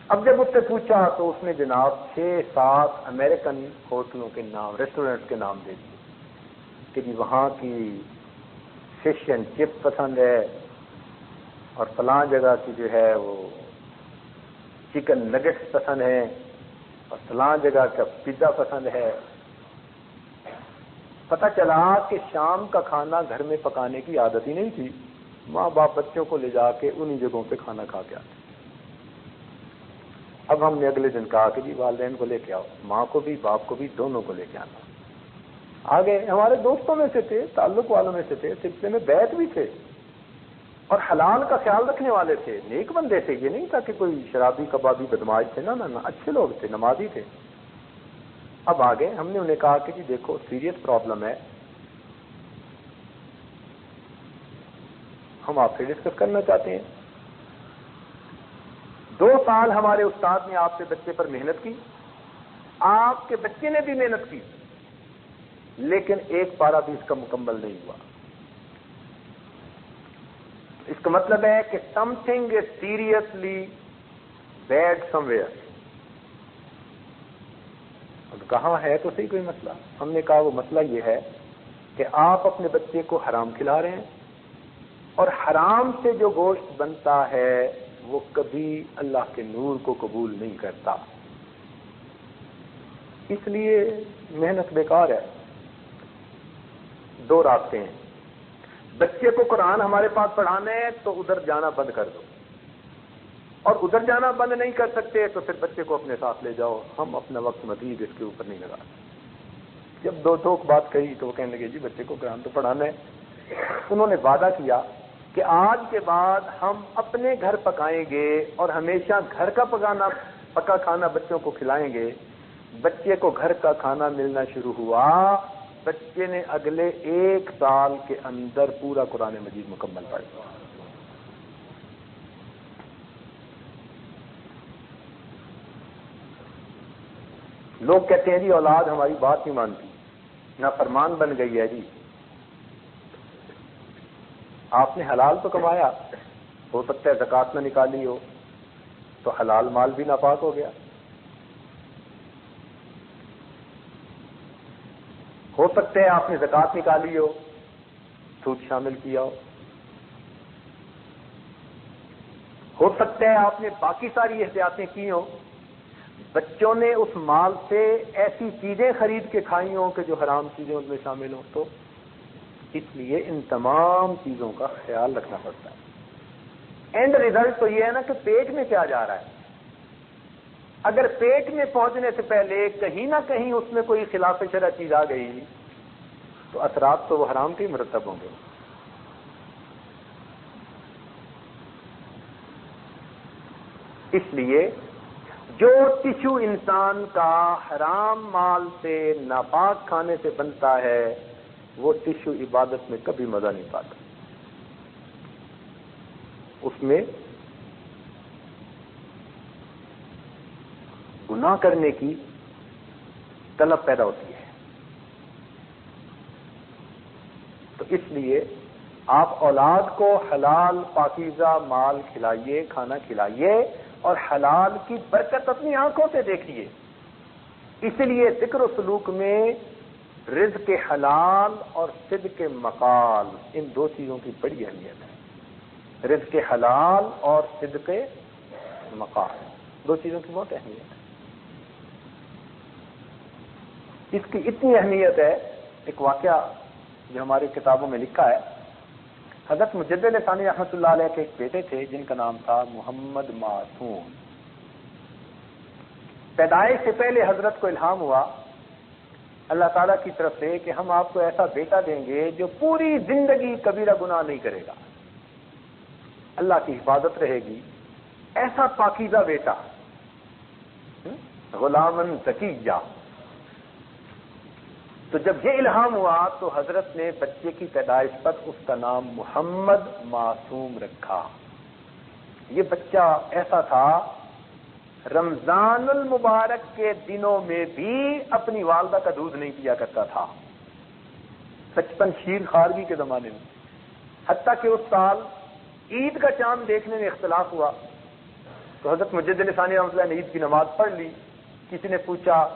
اب جب اس سے پوچھا تو اس نے جناب 6-7 امریکن ہوٹلوں کے نام، ریسٹورینٹ کے نام دے دیے کہ جی وہاں کی فش اینڈ چپ پسند ہے اور فلاں جگہ کی جو ہے وہ چکن نگٹس پسند ہے اور فلاں جگہ کا پیزا پسند ہے. پتہ چلا کہ شام کا کھانا گھر میں پکانے کی عادت ہی نہیں تھی. ماں باپ بچوں کو لے جا کے انہی جگہوں پہ کھانا کھا کے آتے. اب ہم نے اگلے دن کہا کہ جی والدین کو لے کے آؤ، ماں کو بھی باپ کو بھی، دونوں کو لے کے آنا. آگے ہمارے دوستوں میں سے تھے، تعلق والوں میں سے تھے، سلسلے میں بیعت بھی تھے اور حلال کا خیال رکھنے والے تھے، نیک بندے تھے. یہ نہیں تھا کہ کوئی شرابی کبابی بدماش تھے، نہ اچھے لوگ تھے، نمازی تھے. اب آگے ہم نے انہیں کہا کہ جی دیکھو سیریس پرابلم ہے، ہم آپ سے ڈسکس کرنا چاہتے ہیں. 2 سال ہمارے استاد نے آپ کے بچے پر محنت کی، آپ کے بچے نے بھی محنت کی، لیکن ایک پارہ بھی اس کا مکمل نہیں ہوا. اس کا مطلب ہے کہ something is seriously bad somewhere. اب کہاں ہے تو صحیح کوئی مسئلہ. ہم نے کہا وہ مسئلہ یہ ہے کہ آپ اپنے بچے کو حرام کھلا رہے ہیں اور حرام سے جو گوشت بنتا ہے وہ کبھی اللہ کے نور کو قبول نہیں کرتا، اس لیے محنت بیکار ہے. 2 راستے ہیں. بچے کو قرآن ہمارے پاس پڑھانا ہے تو ادھر جانا بند کر دو، اور ادھر جانا بند نہیں کر سکتے تو پھر بچے کو اپنے ساتھ لے جاؤ. ہم اپنا وقت مزید اس کے اوپر نہیں لگا. جب 2 بات کہی تو وہ کہنے لگے جی بچے کو قرآن تو پڑھانا ہے. انہوں نے وعدہ کیا کہ آج کے بعد ہم اپنے گھر پکائیں گے اور ہمیشہ گھر کا پکا کھانا بچوں کو کھلائیں گے. بچے کو گھر کا کھانا ملنا شروع ہوا. بچے نے اگلے 1 سال کے اندر پورا قرآن مجید مکمل پڑھ لیا. لوگ کہتے ہیں جی اولاد ہماری بات نہیں مانتی، نافرمان بن گئی ہے. جی آپ نے حلال تو کمایا، ہو سکتا ہے زکوٰۃ نہ نکالی ہو تو حلال مال بھی ناپاک ہو گیا. ہو سکتا ہے آپ نے زکوٰۃ نکالی ہو، سود شامل کیا ہو سکتا ہے آپ نے باقی ساری احتیاطیں کی ہوں، بچوں نے اس مال سے ایسی چیزیں خرید کے کھائی ہوں کہ جو حرام چیزیں ان میں شامل ہوں. تو اس لیے ان تمام چیزوں کا خیال رکھنا پڑتا ہے. اینڈ ریزلٹ تو یہ ہے نا کہ پیٹ میں کیا جا رہا ہے. اگر پیٹ میں پہنچنے سے پہلے کہیں نہ کہیں اس میں کوئی خلاف شرع چیز آ گئی تو اثرات تو وہ حرام کے ہی مرتب ہوں گے. اس لیے جو ٹشو انسان کا حرام مال سے ناپاک کھانے سے بنتا ہے وہ ٹشو عبادت میں کبھی مزہ نہیں پاتا. اس میں گناہ کرنے کی طلب پیدا ہوتی ہے. تو اس لیے آپ اولاد کو حلال پاکیزہ مال کھلائیے، کھانا کھلائیے اور حلال کی برکت اپنی آنکھوں سے دیکھیے. اس لیے ذکر و سلوک میں رزق حلال اور صدق مقال، ان 2 چیزوں کی بڑی اہمیت ہے. رزق حلال اور صدق مقال، 2 چیزوں کی بہت اہمیت ہے. اس کی اتنی اہمیت ہے، ایک واقعہ جو ہماری کتابوں میں لکھا ہے. حضرت مجدد ثانی رحمۃ اللہ علیہ کے ایک بیٹے تھے جن کا نام تھا محمد معصوم. پیدائش سے پہلے حضرت کو الہام ہوا اللہ تعالیٰ کی طرف سے کہ ہم آپ کو ایسا بیٹا دیں گے جو پوری زندگی کبیرہ گناہ نہیں کرے گا، اللہ کی حفاظت رہے گی، ایسا پاکیزہ بیٹا، غلامن زکیہ۔ تو جب یہ الہام ہوا تو حضرت نے بچے کی پیدائش پر اس کا نام محمد معصوم رکھا۔ یہ بچہ ایسا تھا، رمضان المبارک کے دنوں میں بھی اپنی والدہ کا دودھ نہیں پیا کرتا تھا، 55 شیر خارگی کے زمانے میں، حتیٰ کہ اس سال عید کا چاند دیکھنے میں اختلاف ہوا تو حضرت مجد ثانی رحمۃ اللہ نے عید کی نماز پڑھ لی۔ کسی نے پوچھا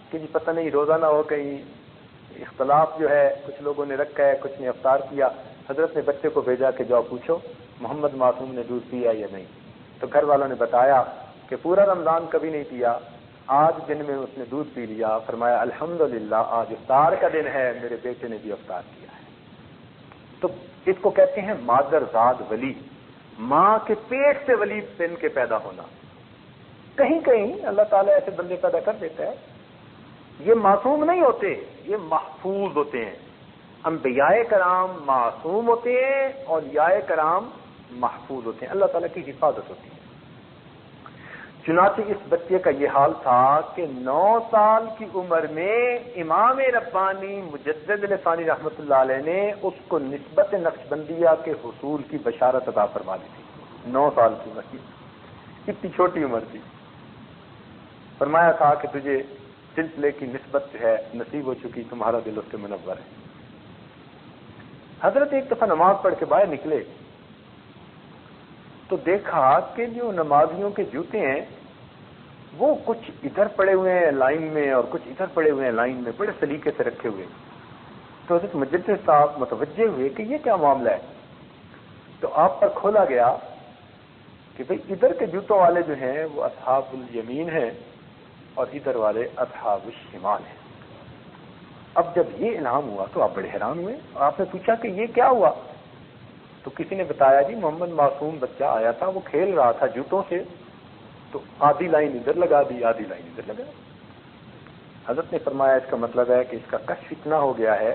کہ جی پتہ نہیں روزہ نہ ہو، کہیں اختلاف جو ہے کچھ لوگوں نے رکھا ہے، کچھ نے افطار کیا۔ حضرت نے بچے کو بھیجا کہ جاؤ پوچھو محمد معصوم نے دودھ پیا یا نہیں، تو گھر والوں نے بتایا کہ پورا رمضان کبھی نہیں پیا، آج دن میں اس نے دودھ پی لیا۔ فرمایا الحمدللہ آج افطار کا دن ہے، میرے بیٹے نے بھی افطار کیا ہے۔ تو اس کو کہتے ہیں مادر زاد ولی، ماں کے پیٹ سے ولی بن کے پیدا ہونا۔ کہیں کہیں اللہ تعالیٰ ایسے بندے پیدا کر دیتا ہے، یہ معصوم نہیں ہوتے، یہ محفوظ ہوتے ہیں۔ انبیاء کرام معصوم ہوتے ہیں اور اولیاء کرام محفوظ ہوتے ہیں، اللہ تعالیٰ کی حفاظت ہوتی ہے۔ چنانچہ اس بچے کا یہ حال تھا کہ 9 سال کی عمر میں امام ربانی مجدد ثانی رحمۃ اللہ علیہ نے اس کو نسبت نقشبندیہ کے حصول کی بشارت عطا فرما دی تھی۔ 9 سال کی عمر کی، اتنی چھوٹی عمر تھی۔ فرمایا تھا کہ تجھے سلسلے کی نسبت جو ہے نصیب ہو چکی، تمہارا دل اس سے منور ہے۔ حضرت ایک دفعہ نماز پڑھ کے باہر نکلے تو دیکھا کہ جو نمازیوں کے جوتے ہیں وہ کچھ ادھر پڑے ہوئے ہیں لائن میں اور کچھ ادھر پڑے ہوئے ہیں لائن میں، بڑے سلیقے سے رکھے ہوئے۔ تو حضرت مجدد صاحب متوجہ ہوئے کہ یہ کیا معاملہ ہے، تو آپ پر کھولا گیا کہ بھئی ادھر کے جوتوں والے جو ہیں وہ اصحاب الیمین ہیں اور ادھر والے اصحاب الشمال ہیں۔ اب جب یہ انعام ہوا تو آپ بڑے حیران ہوئے، اور آپ نے پوچھا کہ یہ کیا ہوا؟ تو کسی نے بتایا جی محمد معصوم بچہ آیا تھا، وہ کھیل رہا تھا جوتوں سے، تو آدھی لائن ادھر لگا دی، آدھی لائن ادھر لگا۔ حضرت نے فرمایا اس کا مطلب ہے کہ اس کا کشف اتنا ہو گیا ہے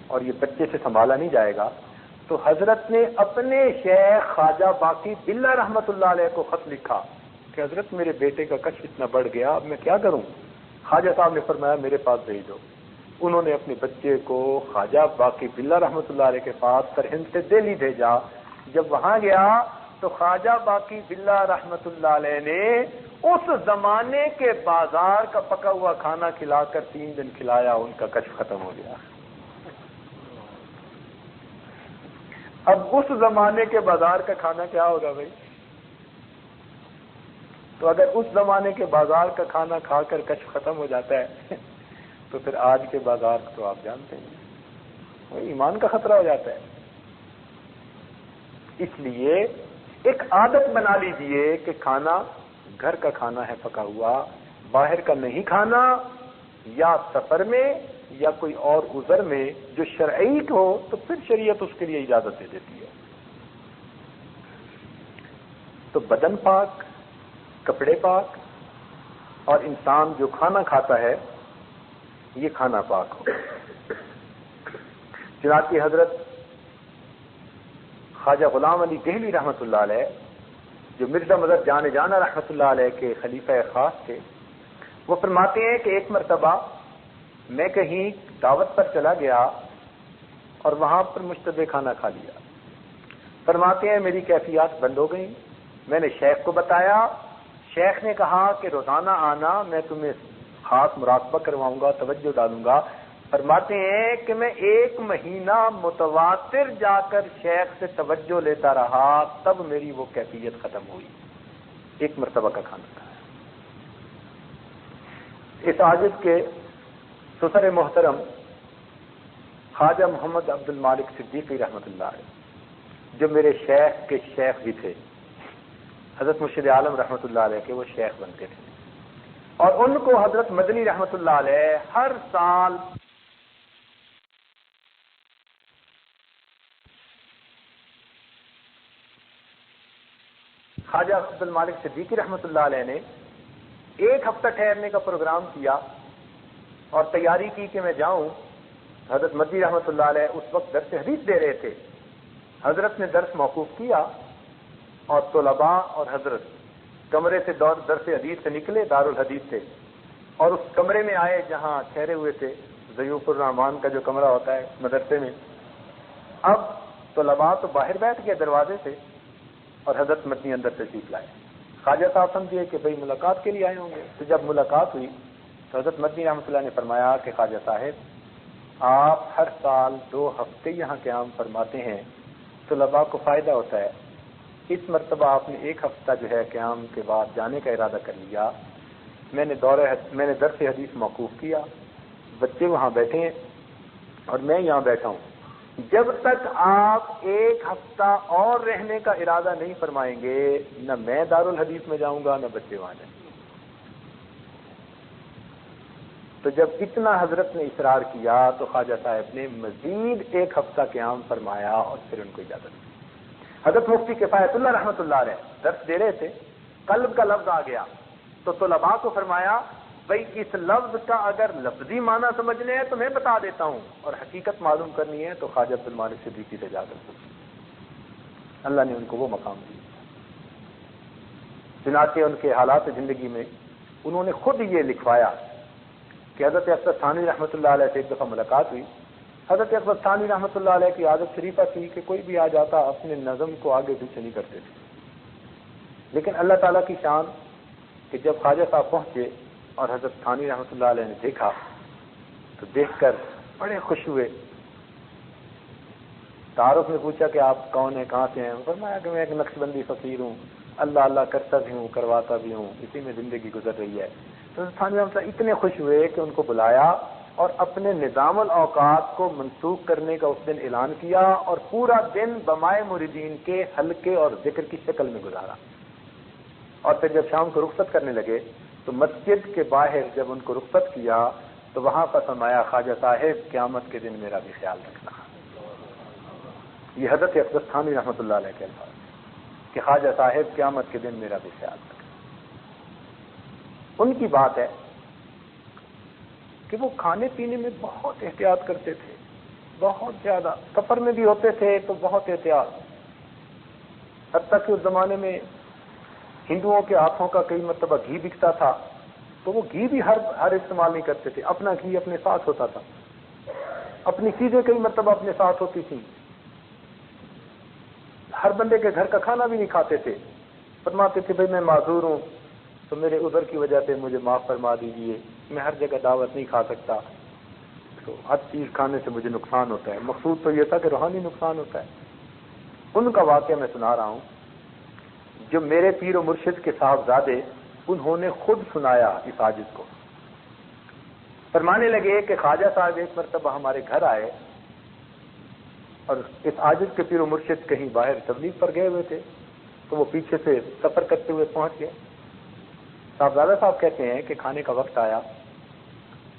اور یہ بچے سے سنبھالا نہیں جائے گا۔ تو حضرت نے اپنے شیخ خواجہ باقی باللہ رحمۃ اللہ علیہ کو خط لکھا کہ حضرت میرے بیٹے کا کشف اتنا بڑھ گیا، اب میں کیا کروں؟ خواجہ صاحب نے فرمایا میرے پاس بھیج دو۔ انہوں نے اپنے بچے کو خواجہ باقی باللہ رحمۃ اللہ علیہ کے پاس سرہند سے دہلی بھیجا۔ جب وہاں گیا تو خواجہ باقی باللہ رحمۃ اللہ علیہ نے اس زمانے کے بازار کا پکا ہوا کھانا کھلا کر 3 دن کھلایا، ان کا کشف ختم ہو گیا۔ اب اس زمانے کے بازار کا کھانا کیا ہوگا بھائی؟ تو اگر اس زمانے کے بازار کا کھانا کھا کر کشف ختم ہو جاتا ہے تو پھر آج کے بازار تو آپ جانتے ہیں، وہ ایمان کا خطرہ ہو جاتا ہے۔ اس لیے ایک عادت بنا لیجئے کہ کھانا گھر کا کھانا ہے پکا ہوا، باہر کا نہیں کھانا، یا سفر میں یا کوئی اور عذر میں جو شرعی ہو تو پھر شریعت اس کے لیے اجازت دے دیتی ہے۔ تو بدن پاک، کپڑے پاک، اور انسان جو کھانا کھاتا ہے یہ کھانا پاک ہو۔ چنانچہ حضرت خواجہ غلام علی دہلوی رحمۃ اللہ علیہ جو مرزا مظہر جان جانا رحمۃ اللہ علیہ کے خلیفہ خاص تھے، وہ فرماتے ہیں کہ ایک مرتبہ میں کہیں دعوت پر چلا گیا اور وہاں پر مشتبہ کھانا کھا لیا۔ فرماتے ہیں میری کیفیات بند ہو گئیں، میں نے شیخ کو بتایا، شیخ نے کہا کہ روزانہ آنا، میں تمہیں خاص مراقبہ کرواؤں گا، توجہ ڈالوں گا۔ فرماتے ہیں کہ میں 1 مہینہ متواتر جا کر شیخ سے توجہ لیتا رہا، تب میری وہ کیفیت ختم ہوئی۔ 1 مرتبہ کا کھانا کھایا۔ اس عاجز کے سسر محترم خواجہ محمد عبد المالک صدیقی رحمۃ اللہ علیہ جو میرے شیخ کے شیخ بھی تھے، حضرت مرشد عالم رحمۃ اللہ علیہ کے وہ شیخ بنتے تھے، اور ان کو حضرت مدنی رحمۃ اللہ علیہ ہر سال خواجہ عبد المالک صدیقی رحمۃ اللہ علیہ نے 1 ہفتہ ٹھہرنے کا پروگرام کیا اور تیاری کی کہ میں جاؤں. حضرت مدنی رحمۃ اللہ علیہ اس وقت درس حدیث دے رہے تھے. حضرت نے درس موقوف کیا اور طلباء اور حضرت کمرے سے درس حدیث سے نکلے، دارالحدیث سے، اور اس کمرے میں آئے جہاں ٹھہرے ہوئے تھے، ضیوف الرحمان کا جو کمرہ ہوتا ہے مدرسے میں. اب طلباء تو باہر بیٹھ گئے دروازے سے اور حضرت مدنی اندر تشریف لائے. خواجہ صاحب سمجھے کہ بھئی ملاقات کے لیے آئے ہوں گے. تو جب ملاقات ہوئی تو حضرت مدنی رحمۃ اللہ نے فرمایا کہ خواجہ صاحب آپ ہر سال 2 ہفتے یہاں قیام فرماتے ہیں، طلباء کو فائدہ ہوتا ہے. اس مرتبہ آپ نے 1 ہفتہ جو ہے قیام کے بعد جانے کا ارادہ کر لیا. میں نے درس حدیث موقوف کیا، بچے وہاں بیٹھے ہیں اور میں یہاں بیٹھا ہوں. جب تک آپ 1 ہفتہ اور رہنے کا ارادہ نہیں فرمائیں گے، نہ میں دارالحدیث میں جاؤں گا نہ بچے وہاں جائیں گے. تو جب اتنا حضرت نے اصرار کیا تو خواجہ صاحب نے مزید 1 ہفتہ قیام فرمایا اور پھر ان کو اجازت دی. حضرت مفتی کفایت اللہ رحمۃ اللہ علیہ درس دے رہے تھے، قلب کا لفظ آ گیا تو طلباء کو فرمایا بھئی اس لفظ کا اگر لفظی معنی سمجھنے ہے تو میں بتا دیتا ہوں، اور حقیقت معلوم کرنی ہے تو خواجہ عبد المالک صدیقی سے جا کر پوچھیں. اللہ نے ان کو وہ مقام دیا. چنانچہ ان کے حالات زندگی میں انہوں نے خود یہ لکھوایا کہ حضرت اکبر ثانی رحمۃ اللہ علیہ سے ایک دفعہ ملاقات ہوئی. حضرت اکبر ثانی رحمۃ اللہ علیہ کی عادت شریفہ تھی کہ کوئی بھی آ جاتا اپنے نظم کو آگے پیچھے نہیں کرتے تھے. لیکن اللہ تعالیٰ کی شان کہ جب خواجہ صاحب پہنچے اور حضرت ثانی رحمۃ اللہ علیہ نے دیکھا تو دیکھ کر بڑے خوش ہوئے. تعارف میں پوچھا کہ آپ کون ہیں، کہاں سے ہیں؟ فرمایا کہ میں ایک نقشبندی فقیر ہوں، اللہ اللہ کرتا بھی ہوں کرواتا بھی ہوں، اسی میں زندگی گزر رہی ہے. تو ثانی رحمۃ اللہ اتنے خوش ہوئے کہ ان کو بلایا اور اپنے نظام الاوقات کو منسوخ کرنے کا اس دن اعلان کیا اور پورا دن بمائے مریدین کے حلقے اور ذکر کی شکل میں گزارا. اور پھر جب شام کو رخصت کرنے لگے تو مسجد کے باہر جب ان کو رخصت کیا تو وہاں پر فرمایا خواجہ صاحب قیامت کے دن میرا بھی خیال رکھنا. یہ حضرت اقدس ثانی رحمۃ اللہ علیہ کے الفاظ کہ خواجہ صاحب قیامت کے دن میرا بھی خیال رکھنا. ان کی بات ہے کہ وہ کھانے پینے میں بہت احتیاط کرتے تھے، بہت زیادہ. سفر میں بھی ہوتے تھے تو بہت احتیاط. حتیٰ کہ اس زمانے میں ہندوؤں کے ہاتھوں کا کئی مرتبہ گھی بکتا تھا تو وہ گھی بھی ہر استعمال نہیں کرتے تھے. اپنا گھی اپنے ساتھ ہوتا تھا، اپنی چیزیں کئی مرتبہ اپنے ساتھ ہوتی تھیں. ہر بندے کے گھر کا کھانا بھی نہیں کھاتے تھے. فرماتے تھے بھائی میں معذور ہوں تو میرے عذر کی وجہ سے مجھے معاف فرما دیجیے، میں ہر جگہ دعوت نہیں کھا سکتا، تو ہر چیز کھانے سے مجھے نقصان ہوتا ہے. مقصود تو یہ تھا کہ روحانی نقصان ہوتا ہے. ان کا واقعہ میں سنا رہا ہوں جو میرے پیر و مرشد کے صاحبزادے انہوں نے خود سنایا اس عاجز کو. فرمانے لگے کہ خواجہ صاحب ایک مرتبہ ہمارے گھر آئے اور اس عاجز کے پیر و مرشد کہیں باہر تبلیغ پر گئے ہوئے تھے تو وہ پیچھے سے سفر کرتے ہوئے پہنچ گئے. صاحبزادہ صاحب کہتے ہیں کہ کھانے کا وقت آیا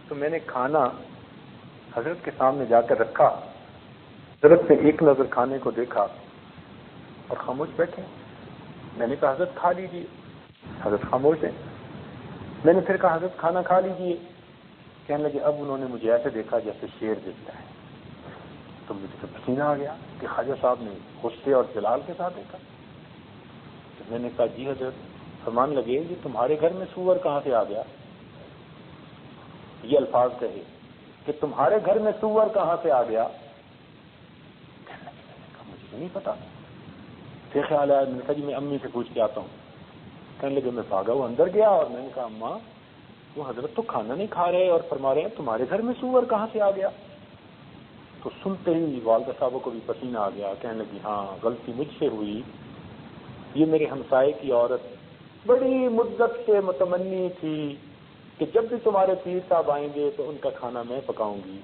تو میں نے کھانا حضرت کے سامنے جا کر رکھا. حضرت نے ایک نظر کھانے کو دیکھا اور خاموش بیٹھے. میں نے کہا حضرت کھا لیجیے. حضرت خاموش ہیں. میں نے پھر کہا حضرت کھانا کھا لیجیے. کہنے لگے اب انہوں نے مجھے ایسے دیکھا جیسے شیر دیکھتا ہے. تو مجھے تو پسینہ آ گیا کہ خواجہ صاحب نے غصے اور جلال کے ساتھ دیکھا. تو میں نے کہا جی حضرت. فرمان لگے یہ تمہارے گھر میں سور کہاں سے آ گیا؟ یہ الفاظ کہے کہ تمہارے گھر میں سور کہاں سے آ گیا؟ کہنے لگے مجھے نہیں پتا. پھر خیال آیا. میں نے کہا جی میں امی سے پوچھ کے آتا ہوں. کہنے لگے میں بھاگا وہ اندر گیا اور میں نے کہا اماں وہ حضرت تو کھانا نہیں کھا رہے اور فرما رہے ہیں تمہارے گھر میں سور کہاں سے آ گیا؟ تو سنتے ہی والدہ صاحبوں کو بھی پسینہ آ گیا. کہنے لگی ہاں غلطی مجھ سے ہوئی. یہ میرے ہمسائے کی عورت بڑی مدت سے متمنی تھی کہ جب بھی تمہارے پیر صاحب آئیں گے تو ان کا کھانا میں پکاؤں گی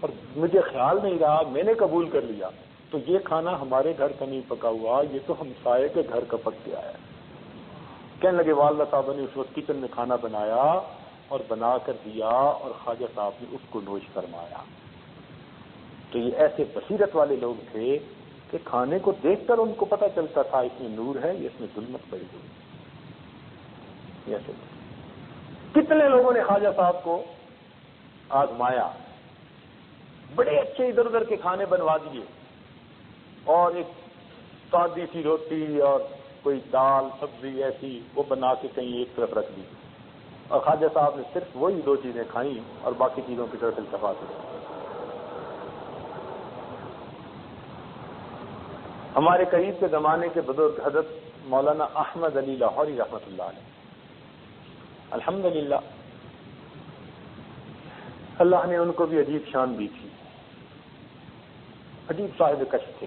اور مجھے خیال نہیں رہا میں نے قبول کر لیا. تو یہ کھانا ہمارے گھر کا نہیں پکا ہوا، یہ تو ہمسائے کے گھر کا پک کے آیا ہے. کہنے لگے والدہ صاحبہ نے اس وقت کچن میں کھانا بنایا اور بنا کر دیا اور خواجہ صاحب نے اس کو نوش فرمایا. تو یہ ایسے بصیرت والے لوگ تھے کہ کھانے کو دیکھ کر ان کو پتہ چلتا تھا اس میں نور ہے، اس میں ظلمت پڑی ہوئی. ایسے کتنے لوگوں نے خواجہ صاحب کو آزمایا، بڑے اچھے ادھر ادھر کے کھانے بنوا دیے، اور ایک سادی سی روٹی اور کوئی دال سبزی ایسی وہ بنا کے کہیں ایک طرف رکھ دی، اور خواجہ صاحب نے صرف وہی 2 چیزیں کھائیں اور باقی چیزوں کی طرف التفات ہو۔ ہمارے قریب کے زمانے کے بزرگ حضرت مولانا احمد علی لاہوری رحمۃ اللہ علیہ، الحمدللہ اللہ نے ان کو بھی عجیب شان دی تھی، عجیب صاحب کشف تھے،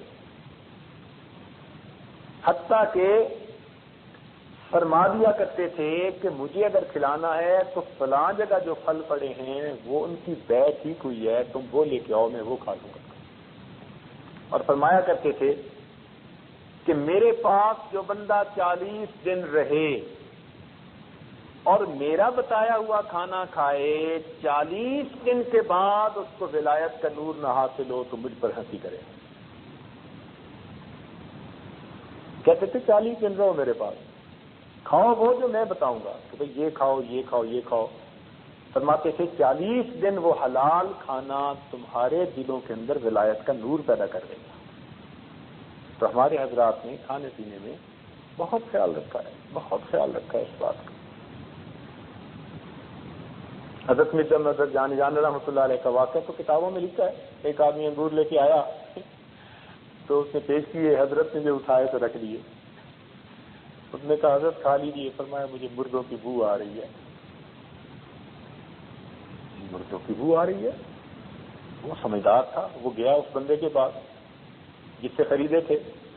حتیٰ کہ فرما دیا کرتے تھے کہ مجھے اگر کھلانا ہے تو فلاں جگہ جو پھل پڑے ہیں وہ ان کی بیع ٹھیک ہوئی ہے، تم وہ لے کے آؤ، میں وہ کھا لوں گا۔ اور فرمایا کرتے تھے کہ میرے پاس جو بندہ 40 دن رہے اور میرا بتایا ہوا کھانا کھائے، 40 دن کے بعد اس کو ولایت کا نور نہ حاصل ہو تو مجھ پر ہنسی کرے۔ کہتے تھے 40 دن رہو میرے پاس، کھاؤ وہ جو میں بتاؤں گا کہ بھئی یہ کھاؤ یہ کھاؤ یہ کھاؤ۔ فرماتے تھے 40 دن وہ حلال کھانا تمہارے دلوں کے اندر ولایت کا نور پیدا کر دے گا۔ تو ہمارے حضرات نے کھانے پینے میں بہت خیال رکھا ہے، بہت خیال رکھا ہے اس بات کا۔ حضرت مرزا مظہر جان رحمۃ اللہ علیہ کا واقعہ تو کتابوں میں لکھا ہے۔ ایک آدمی انگور لے کے آیا تو اس نے پیش کیے، حضرت نے جو اٹھائے تو رکھ لیے۔ اس نے کہا حضرت کھا لیجیے، فرمایا مجھے مردوں کی بو آ رہی ہے۔ مردوں کی بو آ رہی ہے؟ وہ سمجھدار تھا، وہ گیا اس بندے کے پاس جس سے خریدے تھے،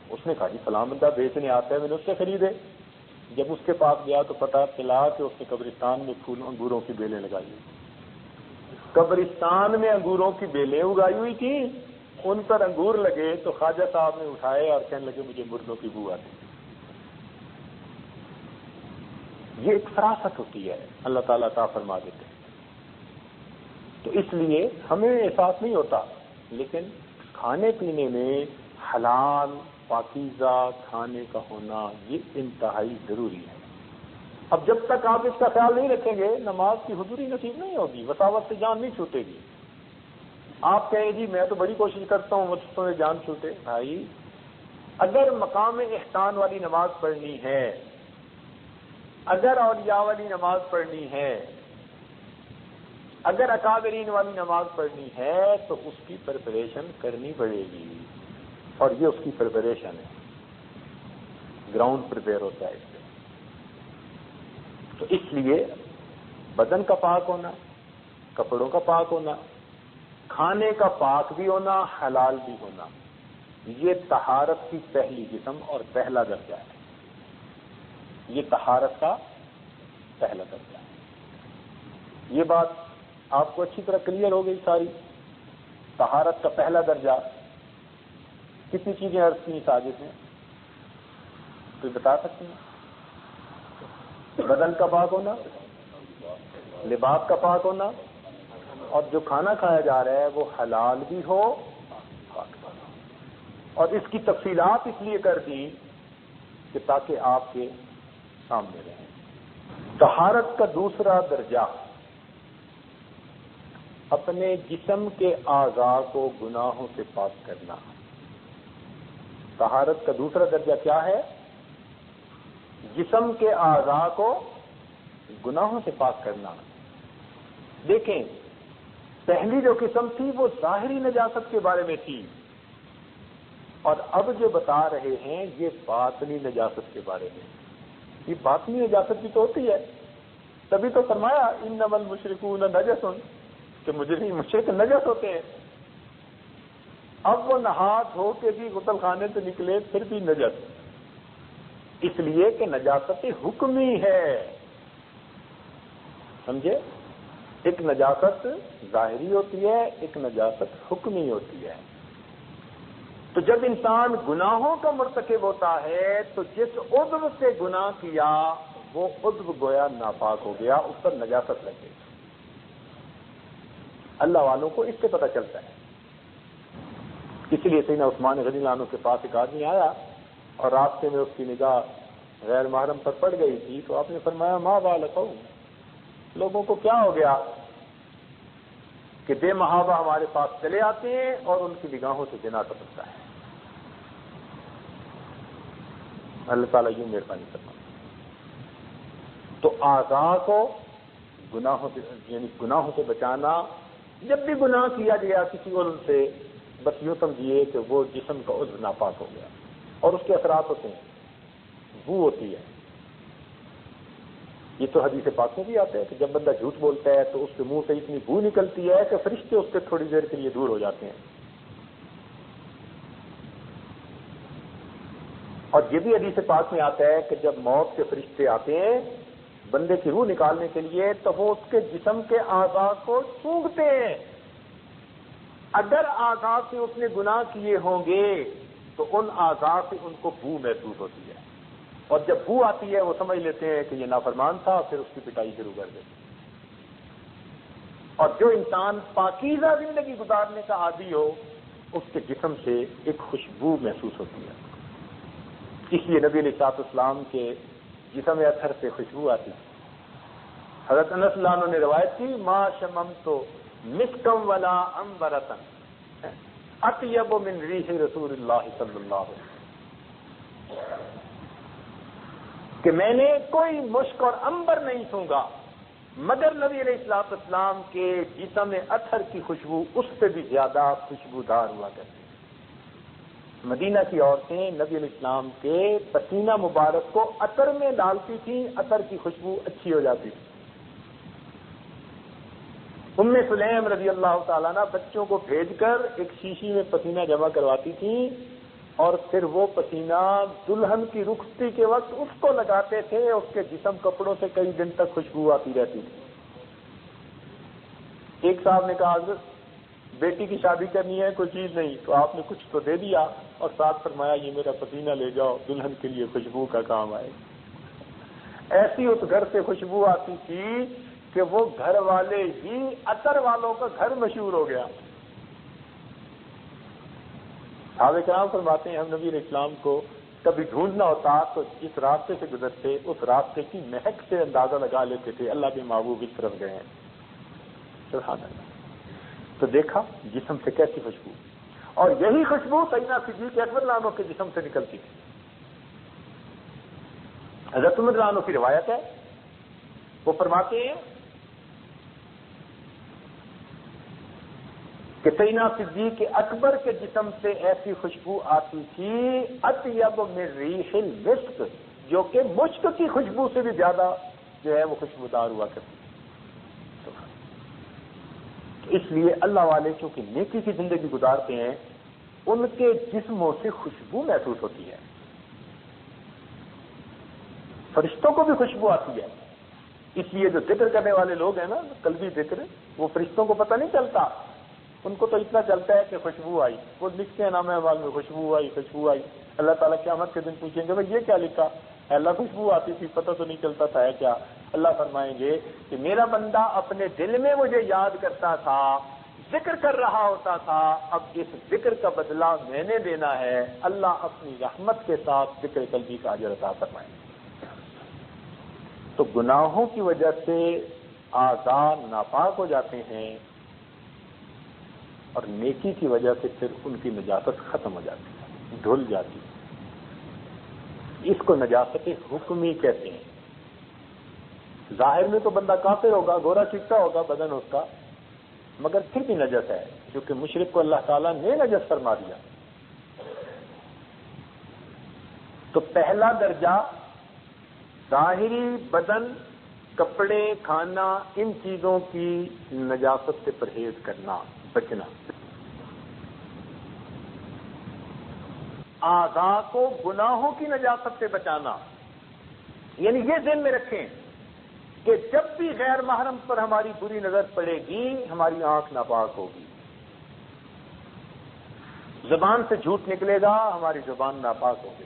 اس نے کہا جی فلاں بندہ بیچنے آتا ہے، میں نے اس سے خریدے۔ جب اس کے پاس گیا تو پتہ چلا کہ اس نے قبرستان میں انگوروں کی بیلیں لگائی ہوئی، قبرستان میں انگوروں کی بیلیں اگائی ہوئی تھیں، ان پر انگور لگے تو خواجہ صاحب نے اٹھائے اور کہنے لگے مجھے مردوں کی بو آتی۔ یہ ایک فراست ہوتی ہے، اللہ تعالیٰ عطا فرما دیتے ہیں۔ تو اس لیے ہمیں احساس نہیں ہوتا، لیکن کھانے پینے میں حلال پاکیزہ کھانے کا ہونا یہ انتہائی ضروری ہے۔ اب جب تک آپ اس کا خیال نہیں رکھیں گے نماز کی حضوری نصیب نہیں ہوگی، وساوت سے جان نہیں چھوٹے گی۔ آپ کہیں جی میں تو بڑی کوشش کرتا ہوں وسوسوں سے جان چھوٹے، بھائی اگر مقام احسان والی نماز پڑھنی ہے، اگر اولیاء والی نماز پڑھنی ہے، اگر اکابرین والی نماز پڑھنی ہے تو اس کی پریپریشن کرنی پڑے گی، اور یہ اس کی پریپریشن ہے، گراؤنڈ پریپیئر ہوتا ہے اس سے۔ تو اس لیے بدن کا پاک ہونا، کپڑوں کا پاک ہونا، کھانے کا پاک بھی ہونا، حلال بھی ہونا، یہ طہارت کی پہلی قسم اور پہلا درجہ ہے۔ یہ طہارت کا پہلا درجہ ہے۔ یہ بات آپ کو اچھی طرح کلیئر ہو گئی ساری۔ طہارت کا پہلا درجہ کتنی چیزیں عرض کی ساجد نے، کوئی بتا سکتے ہیں؟ بدن کا پاک ہونا، لباس کا پاک ہونا، اور جو کھانا کھایا جا رہا ہے وہ حلال بھی ہو، اور اس کی تفصیلات اس لیے کر دی کہ تاکہ آپ کے سامنے رہیں۔ طہارت کا دوسرا درجہ اپنے جسم کے اعضاء کو گناہوں سے پاک کرنا۔ طہارت کا دوسرا درجہ کیا ہے؟ جسم کے اعضاء کو گناہوں سے پاک کرنا۔ دیکھیں پہلی جو قسم تھی وہ ظاہری نجاست کے بارے میں تھی، اور اب جو بتا رہے ہیں یہ باطنی نجاست کے بارے میں۔ یہ باطنی نجاست بھی تو ہوتی ہے، تبھی تو فرمایا انما المشرکون نجس، کہ مشرک نجس ہوتے ہیں۔ اب وہ نہا دھو کے بھی غسل خانے سے نکلے پھر بھی نجس، اس لیے کہ نجاست حکمی ہے، سمجھے؟ ایک نجاست ظاہری ہوتی ہے، ایک نجاست حکمی ہوتی ہے۔ تو جب انسان گناہوں کا مرتکب ہوتا ہے تو جس عضو سے گناہ کیا وہ عضو گویا ناپاک ہو گیا، اس پر نجاست لگ گئی۔ اللہ والوں کو اس سے پتہ چلتا ہے۔ اس لیے سیدنا عثمان غنی اللہ عنہ کے پاس ایک آدمی آیا اور راستے میں اس کی نگاہ غیر محرم پر پڑ گئی تھی، تو آپ نے فرمایا ما بالک، لوگوں کو کیا ہو گیا؟ کہ بے محابہ ہمارے پاس چلے آتے ہیں اور ان کی نگاہوں سے زنا ٹپکتا ہے. اللہ تعالیٰ یوں مہربانی کرتا. تو اعضاء کو گناہوں سے یعنی گناہوں سے بچانا، جب بھی گناہ کیا گیا کسی عضو سے، بس یوں سمجھیے کہ وہ جسم کا عضو ناپاک ہو گیا، اور اس کے اثرات ہوتے ہیں، بو ہوتی ہے. یہ تو حدیث پاک میں بھی آتا ہے کہ جب بندہ جھوٹ بولتا ہے تو اس کے منہ سے اتنی بو نکلتی ہے کہ فرشتے اس سے تھوڑی دیر کے لیے دور ہو جاتے ہیں. اور یہ بھی حدیث پاک میں آتا ہے کہ جب موت کے فرشتے آتے ہیں بندے کی روح نکالنے کے لیے تو وہ اس کے جسم کے اعضاء کو سونگھتے ہیں. اگر اعضاء سے اس نے گناہ کیے ہوں گے تو ان اعضاء سے ان کو بو محسوس ہوتی ہے، اور جب بو آتی ہے وہ سمجھ لیتے ہیں کہ یہ نافرمان تھا، پھر اس کی پٹائی شروع کر دیتے. اور جو انسان پاکیزہ زندگی گزارنے کا عادی ہو اس کے جسم سے ایک خوشبو محسوس ہوتی ہے. اس لیے نبی علیہ الصلوۃ والسلام کے جسم اطہر سے خوشبو آتی. حضرت انس اللہ عنہ نے روایت کی، ما شممت مسکم ولا عنبرۃ اطیب من ریح رسول اللہ صلی اللہ علیہ وسلم، کہ میں نے کوئی مشک اور عنبر نہیں سونگا مگر نبی علیہ الصلوۃ والسلام کے جسم اطہر کی خوشبو اس سے بھی زیادہ خوشبودار ہوا کرتی. مدینہ کی عورتیں نبی علیہ السلام کے پسینہ مبارک کو عطر میں ڈالتی تھیں، عطر کی خوشبو اچھی ہو جاتی تھی. ام سلیم رضی اللہ تعالیٰ عنہ بچوں کو بھیج کر ایک شیشی میں پسینہ جمع کرواتی تھیں، اور پھر وہ پسینہ دلہن کی رخصتی کے وقت اس کو لگاتے تھے، اس کے جسم کپڑوں سے کئی دن تک خوشبو آتی رہتی تھی. ایک صاحب نے کہا حضرت بیٹی کی شادی کرنی ہے، کوئی چیز نہیں، تو آپ نے کچھ تو دے دیا اور ساتھ فرمایا یہ میرا پسینہ لے جاؤ، دلہن کے لیے خوشبو کا کام آئے. ایسی اس گھر سے خوشبو آتی تھی کہ وہ گھر والے ہی عطر والوں کا گھر مشہور ہو گیا. صحابہ کرام فرماتے ہیں ہم نبی علیہ السلام کو کبھی ڈھونڈنا ہوتا تو جس راستے سے گزرتے اس راستے کی مہک سے اندازہ لگا لیتے تھے اللہ کے محبوب اس طرف گئے ہیں. سبحان اللہ. تو دیکھا جسم سے کیسی خوشبو، اور یہی خوشبو سیدنا صدیق اکبر رضی اللہ عنہ کے جسم سے نکلتی تھی. حضرت عمر رضی اللہ عنہ کی روایت ہے، وہ فرماتے ہیں کہ سیدنا صدیق اکبر کے جسم سے ایسی خوشبو آتی تھی اطیب من ریح المسک، جو کہ مشک کی خوشبو سے بھی زیادہ جو ہے وہ خوشبودار ہوا کرتی. اس لیے اللہ والے چونکہ نیکی کی زندگی گزارتے ہیں ان کے جسموں سے خوشبو محسوس ہوتی ہے. فرشتوں کو بھی خوشبو آتی ہے. اس لیے جو ذکر کرنے والے لوگ ہیں نا قلبی ذکر، وہ فرشتوں کو پتہ نہیں چلتا، ان کو تو اتنا چلتا ہے کہ خوشبو آئی. وہ لکھتے ہیں نام اعمال میں خوشبو آئی خوشبو آئی. اللہ تعالیٰ قیامت کے دن پوچھیں گے بھائی یہ کیا لکھا؟ اللہ خوشبو آتی تھی، پتہ تو نہیں چلتا تھا ہے کیا. اللہ فرمائیں گے کہ میرا بندہ اپنے دل میں مجھے یاد کرتا تھا، ذکر کر رہا ہوتا تھا، اب اس ذکر کا بدلہ میں نے دینا ہے. اللہ اپنی رحمت کے ساتھ ذکر قلبی کا اجر عطا فرمائیں. تو گناہوں کی وجہ سے اعضاء ناپاک ہو جاتے ہیں، اور نیکی کی وجہ سے پھر ان کی نجاست ختم ہو جاتی ہے، دھل جاتی ہے. اس کو نجاست حکمی کہتے ہیں. ظاہر میں تو بندہ کافر ہوگا، گورا چٹا ہوگا بدن اس کا، مگر پھر بھی نجس ہے، کیونکہ مشرک کو اللہ تعالیٰ نے نجس فرما دیا. تو پہلا درجہ ظاہری بدن، کپڑے، کھانا، ان چیزوں کی نجاست سے پرہیز کرنا، بچنا. اعضاء کو گناہوں کی نجاست سے بچانا، یعنی یہ ذہن میں رکھیں کہ جب بھی غیر محرم پر ہماری بری نظر پڑے گی ہماری آنکھ ناپاک ہوگی. زبان سے جھوٹ نکلے گا ہماری زبان ناپاک ہوگی.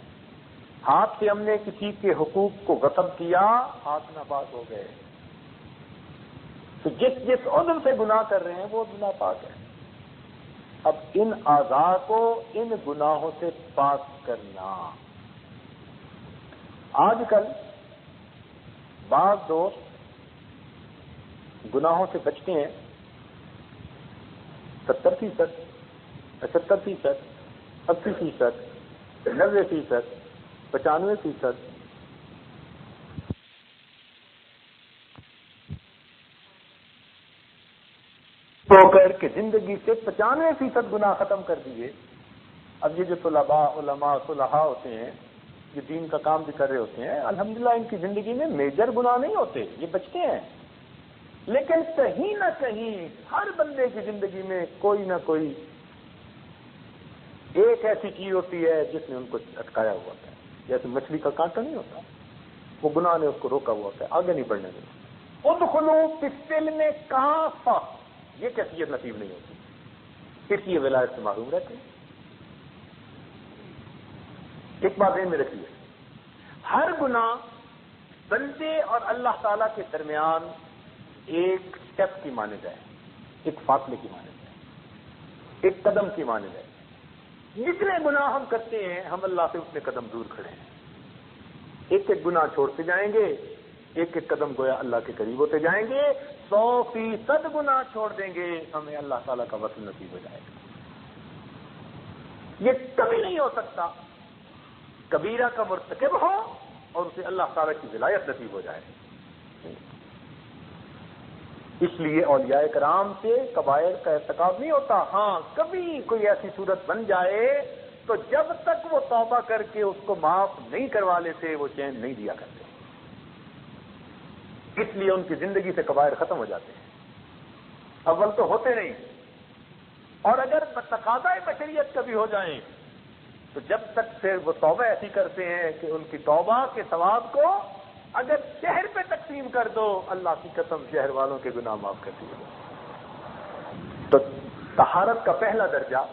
ہاتھ سے ہم نے کسی کے حقوق کو غصب کیا، ہاتھ ناپاک ہو گئے. تو جس عضو سے گناہ کر رہے ہیں وہ ناپاک ہے. اب ان اعضاء کو ان گناہوں سے پاک کرنا. آج کل بعض دوست گناہوں سے بچتے ہیں 70%, 75%, 80%, 90%, 95%. تو کر کے زندگی سے 95% گناہ ختم کر دیے. اب یہ جو طلباء، علماء، صلحاء ہوتے ہیں، یہ دین کا کام بھی کر رہے ہوتے ہیں، الحمدللہ ان کی زندگی میں میجر گناہ نہیں ہوتے، یہ بچتے ہیں. لیکن کہیں نہ کہیں ہر بندے کی زندگی میں کوئی نہ کوئی ایک ایسی چیز ہوتی ہے جس نے ان کو اٹکایا ہوا ہوتا ہے. جیسے مچھلی کا کانٹا نہیں ہوتا، وہ گناہ نے اس کو روکا ہوا ہوتا ہے، آگے نہیں بڑھنے دیتا. ادخلوا فی السلم کافہ، یہ کیفیت نصیب نہیں ہوتی، اس لیے ولایت سے محروم رہتے ہیں. ایک بات ذہن میں رکھیے، ہر گناہ بندے اور اللہ تعالی کے درمیان ایک سٹیپ کی مانند ہے، ایک فاصلے کی مانند ہے، ایک قدم کی مانند ہے. جتنے گناہ ہم کرتے ہیں ہم اللہ سے اتنے قدم دور کھڑے ہیں. ایک ایک گناہ چھوڑتے جائیں گے، ایک ایک قدم گویا اللہ کے قریب ہوتے جائیں گے. 100% گناہ چھوڑ دیں گے، ہمیں اللہ تعالیٰ کا وصل نصیب ہو جائے گا. یہ کبھی نہیں ہو سکتا کبیرہ کا مرتکب ہو اور اسے اللہ تعالیٰ کی ولایت نصیب ہو جائے. اس لیے اولیاء کرام سے کبائر کا ارتکاب نہیں ہوتا. ہاں کبھی کوئی ایسی صورت بن جائے تو جب تک وہ توبہ کر کے اس کو معاف نہیں کروا لیتے وہ چین نہیں دیا کرتے. اس لیے ان کی زندگی سے کبائر ختم ہو جاتے ہیں. اول تو ہوتے نہیں، اور اگر تقاضۂ بشریت کبھی ہو جائیں تو جب تک پھر وہ توبہ ایسی کرتے ہیں کہ ان کی توبہ کے ثواب کو اگر شہر پہ تقسیم کر دو، اللہ کی قسم شہر والوں کے گناہ معاف کر دیے. تو طہارت کا پہلا درجہ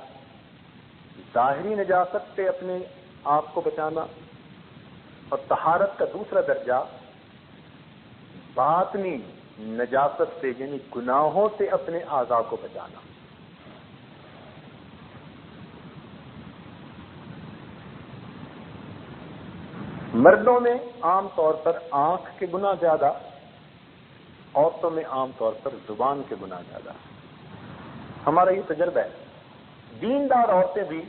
ظاہری نجاست سے اپنے آپ کو بچانا، اور طہارت کا دوسرا درجہ باطنی نجاست سے یعنی گناہوں سے اپنے اعضاء کو بچانا. مردوں میں عام طور پر آنکھ کے گناہ زیادہ، عورتوں میں عام طور پر زبان کے گناہ زیادہ. ہمارا یہ تجربہ ہے. دیندار عورتیں بھی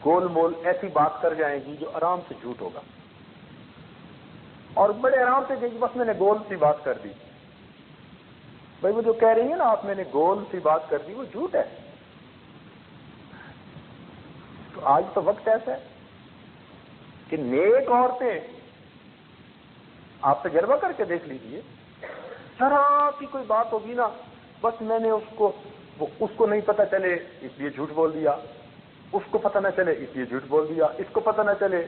گول مول ایسی بات کر جائیں گی جو آرام سے جھوٹ ہوگا، اور بڑے آرام سے کہ بس میں نے گول سی بات کر دی. بھائی وہ جو کہہ رہی ہیں نا آپ، میں نے گول سی بات کر دی، وہ جھوٹ ہے. تو آج تو وقت ایسا ہے کہ نیک عورتیں، آپ تجربہ کر کے دیکھ لیجئے، ذرا سی کوئی بات ہوگی نا، بس میں نے اس کو نہیں پتہ چلے اس لیے جھوٹ بول دیا، اس کو پتہ نہ چلے اس لیے جھوٹ بول دیا، اس کو پتہ نہ چلے،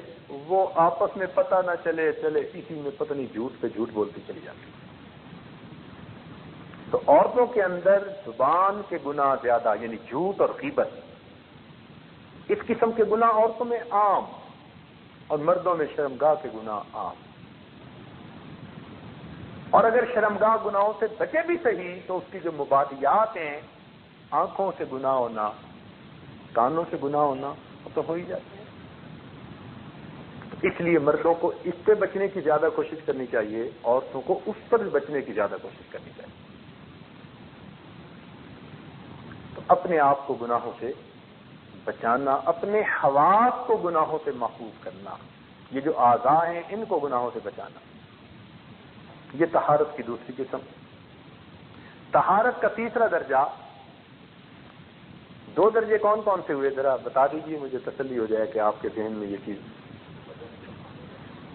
وہ آپس میں پتہ نہ چلے اسی میں پتہ نہیں جھوٹ پہ جھوٹ بولتی چلی جاتی. تو عورتوں کے اندر زبان کے گناہ زیادہ، یعنی جھوٹ اور غیبت، اس قسم کے گناہ عورتوں میں عام، اور مردوں میں شرمگاہ کے گناہ عام. اور اگر شرمگاہ گناہوں سے بچے بھی صحیح تو اس کی جو مبادیات ہیں، آنکھوں سے گناہ ہونا، کانوں سے گناہ ہونا، وہ تو ہو ہی جاتے ہیں. اس لیے مردوں کو اس سے بچنے کی زیادہ کوشش کرنی چاہیے، عورتوں کو اس پر بچنے کی زیادہ کوشش کرنی چاہیے. تو اپنے آپ کو گناہوں سے بچانا، اپنے حواس کو گناہوں سے محفوظ کرنا، یہ جو اعضاء ہیں ان کو گناہوں سے بچانا، یہ طہارت کی دوسری قسم. طہارت کا تیسرا درجہ، 2 درجے کون کون سے ہوئے ذرا بتا دیجئے، مجھے تسلی ہو جائے کہ آپ کے ذہن میں یہ چیز.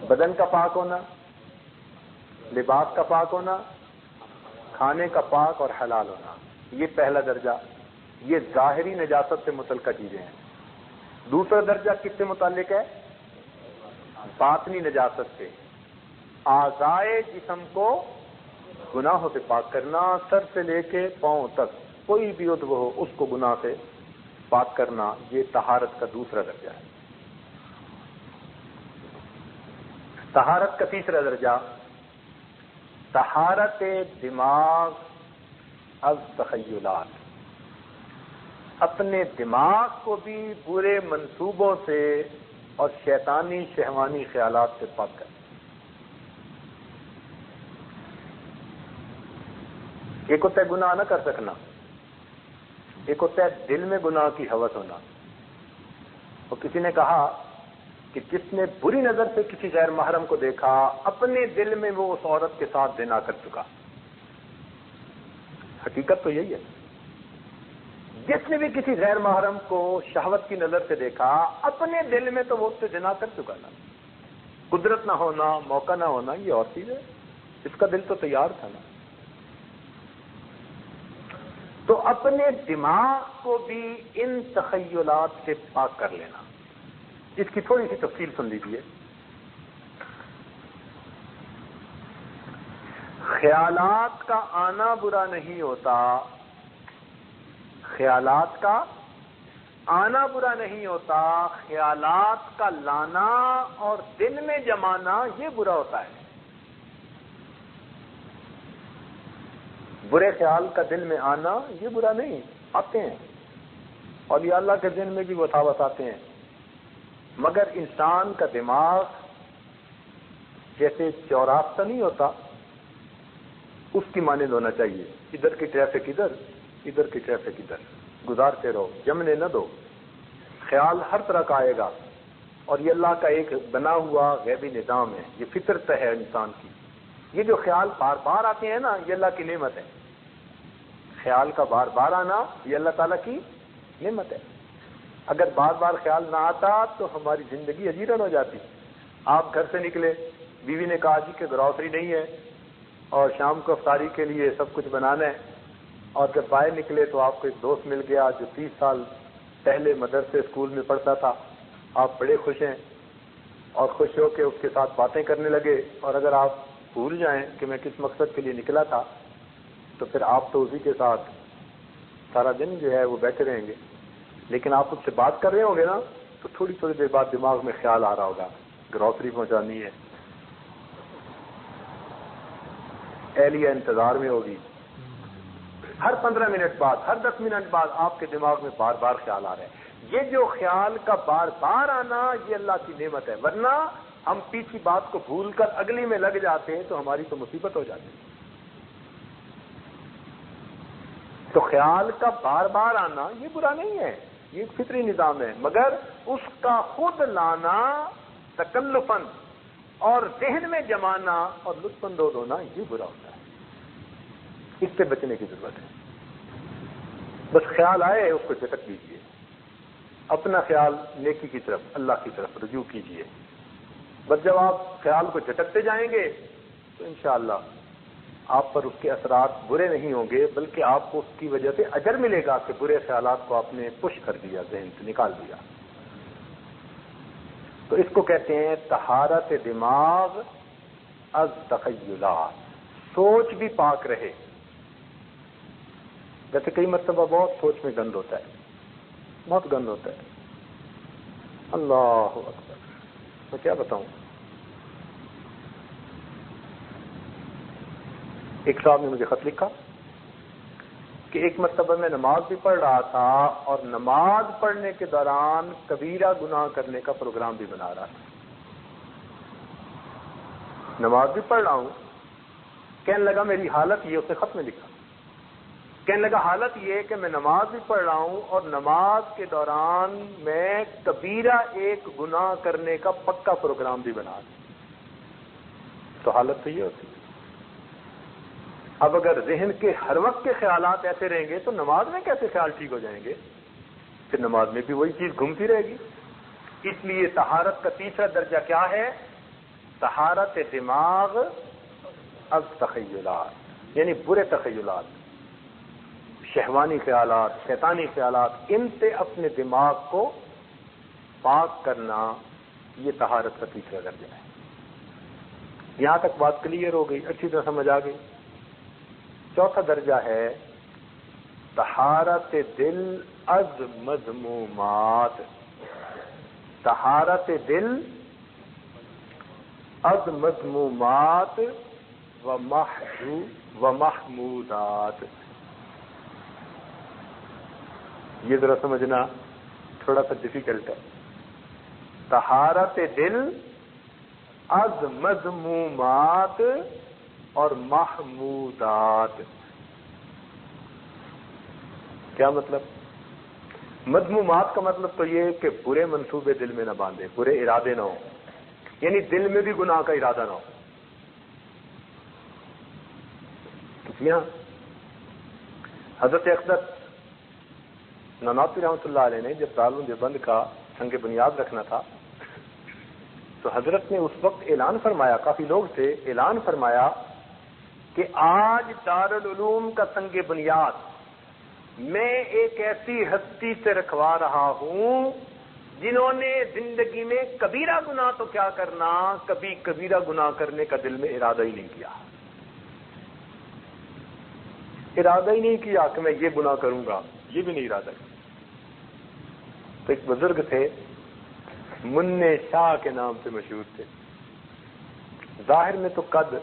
بدن کا پاک ہونا، لباس کا پاک ہونا، کھانے کا پاک اور حلال ہونا، یہ پہلا درجہ. یہ ظاہری نجاست سے متعلقہ چیزیں ہیں. دوسرا درجہ کس سے متعلق ہے؟ باطنی نجاست سے. اعضائے جسم کو گناہوں سے پاک کرنا، سر سے لے کے پاؤں تک کوئی بھی عضو ہو اس کو گناہ سے پاک کرنا، یہ طہارت کا دوسرا درجہ ہے. طہارت کا تیسرا درجہ طہارت دماغ از تخیلات، اپنے دماغ کو بھی برے منصوبوں سے اور شیطانی شہوانی خیالات سے پاک کرنا. ایک ہوتا ہے گناہ نہ کر سکنا، ایک ہوتا ہے دل میں گناہ کی ہوس ہونا. اور کسی نے کہا کہ جس نے بری نظر سے کسی غیر محرم کو دیکھا اپنے دل میں وہ اس عورت کے ساتھ زنا کر چکا. حقیقت تو یہی ہے. جس نے بھی کسی غیر محرم کو شہوت کی نظر سے دیکھا اپنے دل میں تو وہ اس سے زنا کر چکا نا. قدرت نہ ہونا، موقع نہ ہونا یہ اور چیز ہے. اس کا دل تو تیار تھا نا. تو اپنے دماغ کو بھی ان تخیلات سے پاک کر لینا. اس کی تھوڑی سی تفصیل سن لیجیے. خیالات کا آنا برا نہیں ہوتا، خیالات کا آنا برا نہیں ہوتا، خیالات کا لانا اور دل میں جمانا یہ برا ہوتا ہے. برے خیال کا دل میں آنا یہ برا نہیں، آتے ہیں اولیاء اللہ کے دل میں بھی وساوس آتے ہیں. مگر انسان کا دماغ جیسے چوراستہ نہیں ہوتا اس کی مانند ہونا چاہیے. ادھر کی ٹریفک ادھر، ادھر کی ٹریفک ادھر، گزارتے رہو، جمنے نہ دو. خیال ہر طرح کا آئے گا اور یہ اللہ کا ایک بنا ہوا غیبی نظام ہے. یہ فطرت ہے انسان کی. یہ جو خیال بار بار آتے ہیں نا یہ اللہ کی نعمت ہے. خیال کا بار بار آنا یہ اللہ تعالیٰ کی نعمت ہے. اگر بار بار خیال نہ آتا تو ہماری زندگی اجیرن ہو جاتی. آپ گھر سے نکلے، بیوی نے کہا جی کہ گروسری نہیں ہے اور شام کو افطاری کے لیے سب کچھ بنانا ہے، اور جب باہر نکلے تو آپ کو ایک دوست مل گیا جو 30 سال پہلے مدرسے اسکول میں پڑھتا تھا. آپ بڑے خوش ہیں اور خوش ہو کے اس کے ساتھ باتیں کرنے لگے. اور اگر آپ بھول جائیں کہ میں کس مقصد کے لیے نکلا تھا تو پھر آپ تو اسی کے ساتھ سارا دن جو ہے وہ بیٹھے رہیں گے. لیکن آپ اس سے بات کر رہے ہوں گے نا تو تھوڑی تھوڑی دیر بعد دماغ میں خیال آ رہا ہوگا گروسری پہنچانی ہے، اہلیہ انتظار میں ہوگی. ہر 15 منٹ بعد، ہر 10 منٹ بعد آپ کے دماغ میں بار بار خیال آ رہا ہے. یہ جو خیال کا بار بار آنا یہ اللہ کی نعمت ہے. ورنہ ہم پیچھے بات کو بھول کر اگلی میں لگ جاتے ہیں تو ہماری تو مصیبت ہو جاتی ہے. تو خیال کا بار بار آنا یہ برا نہیں ہے، یہ ایک فطری نظام ہے. مگر اس کا خود لانا تکلفاً اور ذہن میں جمانا اور لطف اندوز ہونا یہ برا ہوتا ہے. اس سے بچنے کی ضرورت ہے. بس خیال آئے اس کو جھٹک دیجیے. اپنا خیال نیکی کی طرف، اللہ کی طرف رجوع کیجیے. بس جب آپ خیال کو جھٹکتے جائیں گے تو انشاءاللہ آپ پر اس کے اثرات برے نہیں ہوں گے، بلکہ آپ کو اس کی وجہ سے اجر ملے گا کہ برے خیالات کو آپ نے پش کر دیا، ذہن سے نکال دیا. تو اس کو کہتے ہیں طہارت دماغ از تخیلات. سوچ بھی پاک رہے. جیسے کئی مرتبہ بہت سوچ میں گند ہوتا ہے، بہت گند ہوتا ہے. اللہ اکبر، میں کیا بتاؤں. ایک صاحب نے مجھے خط لکھا کہ ایک مرتبہ میں نماز بھی پڑھ رہا تھا اور نماز پڑھنے کے دوران کبیرہ گناہ کرنے کا پروگرام بھی بنا رہا تھا. نماز بھی پڑھ رہا ہوں، کہنے لگا میری حالت یہ، اس نے خط میں لکھا، کہنے لگا حالت یہ کہ میں نماز بھی پڑھ رہا ہوں اور نماز کے دوران میں کبیرہ ایک گناہ کرنے کا پکا پروگرام بھی بنا رہا ہوں. تو حالت تو یہ ہوتی ہے. اب اگر ذہن کے ہر وقت کے خیالات ایسے رہیں گے تو نماز میں کیسے خیال ٹھیک ہو جائیں گے؟ پھر نماز میں بھی وہی چیز گھومتی رہے گی. اس لیے طہارت کا تیسرا درجہ کیا ہے؟ طہارت دماغ از تخیلات، یعنی برے تخیلات، شہوانی خیالات، شیطانی خیالات، ان سے اپنے دماغ کو پاک کرنا، یہ طہارت کا تیسرا درجہ ہے. یہاں تک بات کلیئر ہو گئی، اچھی طرح سمجھ آ گئی. چوتھا درجہ ہے طہارت دل از مذمومات. طہارت دل از مذمومات و محمودات. یہ ذرا سمجھنا تھوڑا سا ڈیفیکلٹ ہے. طہارت دل از مذمومات اور محمودات. کیا مطلب؟ مذمومات کا مطلب تو یہ کہ برے منصوبے دل میں نہ باندھے، برے ارادے نہ ہو، یعنی دل میں بھی گناہ کا ارادہ نہ ہو. یہاں حضرت اقدس نانوتوی رحمۃ اللہ علیہ نے جب دارالعلوم دیوبند کا سنگ بنیاد رکھنا تھا تو حضرت نے اس وقت اعلان فرمایا، کافی لوگ تھے، اعلان فرمایا کہ آج دارالعلوم کا سنگ بنیاد میں ایک ایسی ہستی سے رکھوا رہا ہوں جنہوں نے زندگی میں کبیرہ گناہ تو کیا کرنا، کبھی کبیرہ گناہ کرنے کا دل میں ارادہ ہی نہیں کیا. ارادہ ہی نہیں کیا کہ میں یہ گناہ کروں گا، یہ بھی نہیں ارادہ کیا. تو ایک بزرگ تھے، منع شاہ کے نام سے مشہور تھے. ظاہر میں تو قد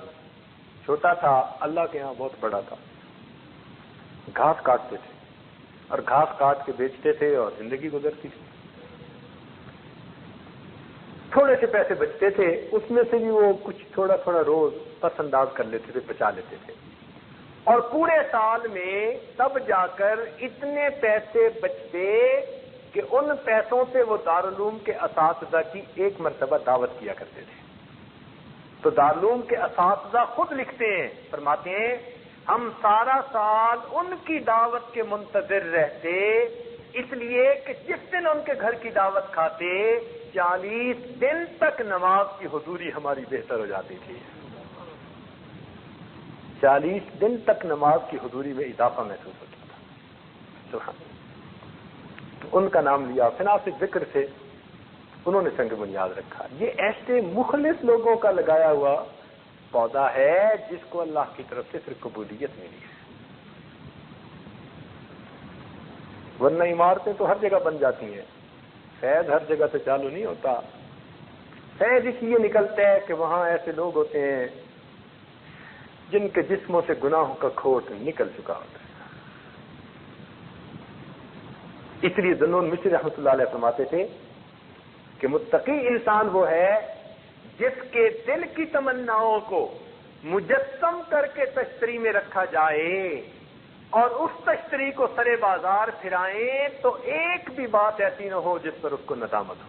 چھوٹا تھا، اللہ کے ہاں بہت بڑا تھا. گھاس کاٹتے تھے اور گھاس کاٹ کے بیچتے تھے اور زندگی گزرتی تھی. تھوڑے سے پیسے بچتے تھے، اس میں سے بھی وہ کچھ تھوڑا تھوڑا روز پس انداز کر لیتے تھے، بچا لیتے تھے. اور پورے سال میں تب جا کر اتنے پیسے بچتے کہ ان پیسوں سے وہ دارالعلوم کے اساتذہ کی ایک مرتبہ دعوت کیا کرتے تھے. تو دارالعلوم کے اساتذہ خود لکھتے ہیں، فرماتے ہیں ہم سارا سال ان کی دعوت کے منتظر رہتے، اس لیے کہ جس دن ان کے گھر کی دعوت کھاتے 40 دن تک نماز کی حضوری ہماری بہتر ہو جاتی تھی. 40 دن تک نماز کی حضوری میں اضافہ محسوس ہوتا تھا. سبحان. تو ان کا نام لیا، فناس ذکر سے انہوں نے سنگ بنیاد رکھا. یہ ایسے مخلص لوگوں کا لگایا ہوا پودا ہے جس کو اللہ کی طرف سے پھر قبولیت ملی ہے. ورنہ عمارتیں تو ہر جگہ بن جاتی ہیں، فیض ہر جگہ سے چالو نہیں ہوتا. فیض اس لیے نکلتا ہے کہ وہاں ایسے لوگ ہوتے ہیں جن کے جسموں سے گناہوں کا کھوٹ نکل چکا ہوتا ہے. اس لیے ذنون مصری رحمۃ اللہ علیہ فرماتے تھے کہ متقی انسان وہ ہے جس کے دل کی تمناؤں کو مجسم کر کے تشتری میں رکھا جائے اور اس تشتری کو سرے بازار پھرائیں تو ایک بھی بات ایسی نہ ہو جس پر اس کو ندامت ہو.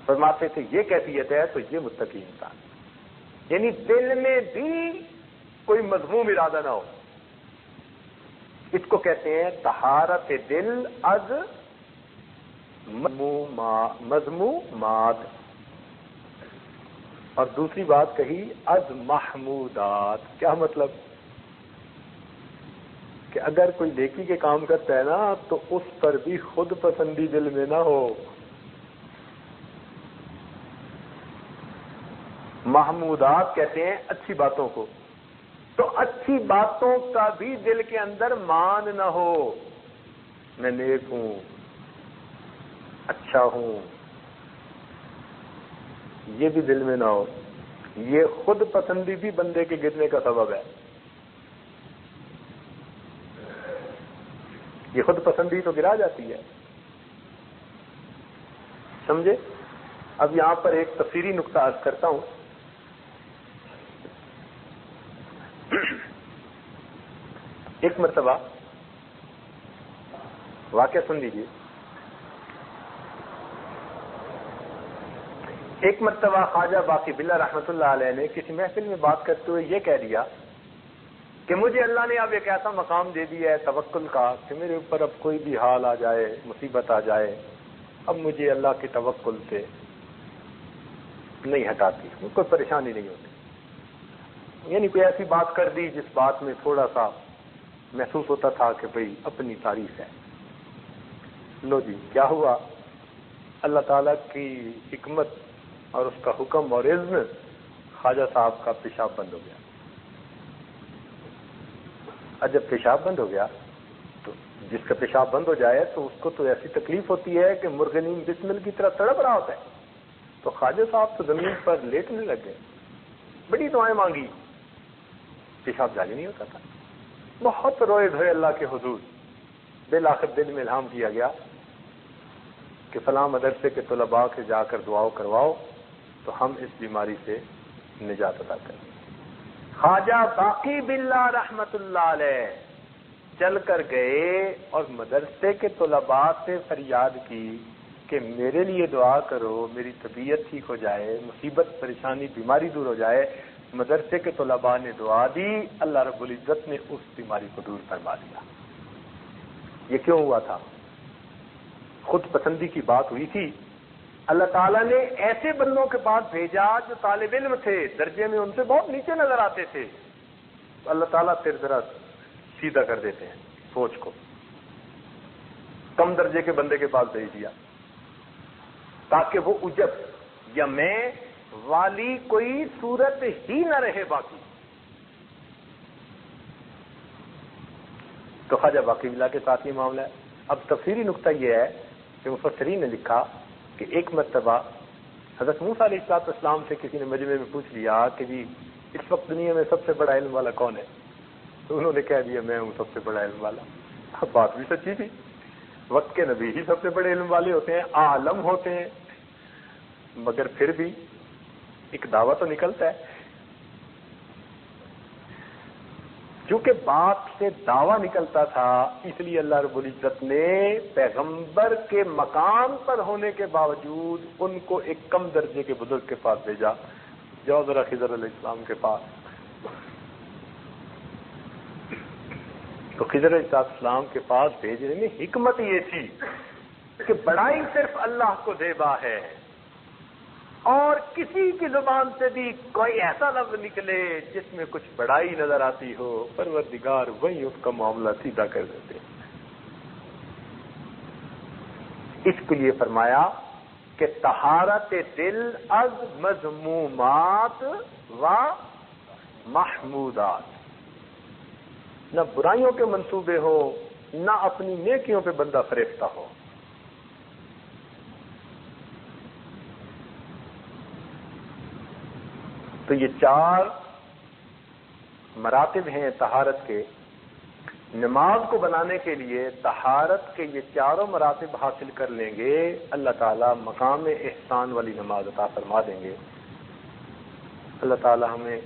فرماتے تھے یہ کیفیت ہے تو یہ متقی انسان، یعنی دل میں بھی کوئی مذموم ارادہ نہ ہو. اس کو کہتے ہیں طہارت دل از مذمومات. اور دوسری بات کہی از محمودات. کیا مطلب؟ کہ اگر کوئی نیکی کے کام کرتا ہے نا تو اس پر بھی خود پسندی دل میں نہ ہو. محمودات کہتے ہیں اچھی باتوں کو، تو اچھی باتوں کا بھی دل کے اندر مان نہ ہو، میں نیک ہوں، اچھا ہوں، یہ بھی دل میں نہ ہو. یہ خود پسندی بھی بندے کے گرنے کا سبب ہے. یہ خود پسندی تو گرا جاتی ہے. سمجھے؟ اب یہاں پر ایک تفصیلی نقطہ عرض کرتا ہوں. ایک مرتبہ واقعہ سن لیجیے. ایک مرتبہ خواجہ باقی باللہ رحمۃ اللہ علیہ نے کسی محفل میں بات کرتے ہوئے یہ کہہ دیا کہ مجھے اللہ نے اب ایک ایسا مقام دے دیا ہے توکل کا کہ میرے اوپر اب کوئی بھی حال آ جائے، مصیبت آ جائے، اب مجھے اللہ کے توکل سے نہیں ہٹاتی، کوئی پریشانی نہیں ہوتی. یعنی کوئی ایسی بات کر دی جس بات میں تھوڑا سا محسوس ہوتا تھا کہ بھئی اپنی تعریف ہے. لو جی کیا ہوا، اللہ تعالیٰ کی حکمت اور اس کا حکم اور اذن، خواجہ صاحب کا پیشاب بند ہو گیا. اور جب پیشاب بند ہو گیا تو جس کا پیشاب بند ہو جائے تو اس کو تو ایسی تکلیف ہوتی ہے کہ مرغ نیم بسمل کی طرح تڑپ رہا ہوتا ہے. تو خواجہ صاحب تو زمین پر لیٹنے لگ گئے، بڑی دعائیں مانگی، پیشاب جاری نہیں ہوتا تھا. بہت روئے دھوئے اللہ کے حضور. بالآخر دل میں الہام کیا گیا کہ فلاں مدرسے کے طلباء کے جا کر دعاؤں کرواؤ تو ہم اس بیماری سے نجات عطا کریں. خواجہ باقی باللہ رحمت اللہ علیہ چل کر گئے اور مدرسے کے طلباء سے فریاد کی کہ میرے لیے دعا کرو، میری طبیعت ٹھیک ہو جائے، مصیبت پریشانی بیماری دور ہو جائے، مدرسے کے طلباء نے دعا دی، اللہ رب العزت نے اس بیماری کو دور فرما دیا۔ یہ کیوں ہوا تھا؟ خود پسندی کی بات ہوئی تھی۔ اللہ تعالیٰ نے ایسے بندوں کے پاس بھیجا جو طالب علم تھے، درجے میں ان سے بہت نیچے نظر آتے تھے، تو اللہ تعالیٰ پھر ذرا سیدھا کر دیتے ہیں سوچ کو، کم درجے کے بندے کے پاس بھیج دیا تاکہ وہ عجب یا میں والی کوئی صورت ہی نہ رہے باقی۔ تو خواجہ باقی اللہ کے ساتھ یہ معاملہ ہے۔ اب تفصیلی نقطہ یہ ہے کہ مفسرین نے لکھا کہ ایک مرتبہ حضرت موسیٰ علیہ السلام سے کسی نے مجمع میں پوچھ لیا کہ جی اس وقت دنیا میں سب سے بڑا علم والا کون ہے؟ تو انہوں نے کہہ دیا میں ہوں سب سے بڑا علم والا۔ اب بات بھی سچی تھی، وقت کے نبی ہی سب سے بڑے علم والے ہوتے ہیں، عالم ہوتے ہیں، مگر پھر بھی ایک دعویٰ تو نکلتا ہے۔ چونکہ بات سے دعویٰ نکلتا تھا، اس لیے اللہ رب العزت نے پیغمبر کے مقام پر ہونے کے باوجود ان کو ایک کم درجے کے بزرگ کے پاس بھیجا، جاؤ ذرا خضر علیہ السلام کے پاس۔ تو خضر علیہ السلام کے پاس بھیجنے میں حکمت یہ تھی کہ بڑائی صرف اللہ کو دیبا ہے، اور کسی کی زبان سے بھی کوئی ایسا لفظ نکلے جس میں کچھ بڑائی نظر آتی ہو، پروردگار وہی اس کا معاملہ سیدھا کر دیتے۔ اس کے لیے فرمایا کہ طہارت دل از مذمومات و محمودات، نہ برائیوں کے منصوبے ہو، نہ اپنی نیکیوں پہ بندہ فریفتہ ہو۔ تو یہ چار مراتب ہیں طہارت کے۔ نماز کو بنانے کے لیے طہارت کے یہ چاروں مراتب حاصل کر لیں گے، اللہ تعالیٰ مقام احسان والی نماز عطا فرما دیں گے۔ اللہ تعالیٰ ہمیں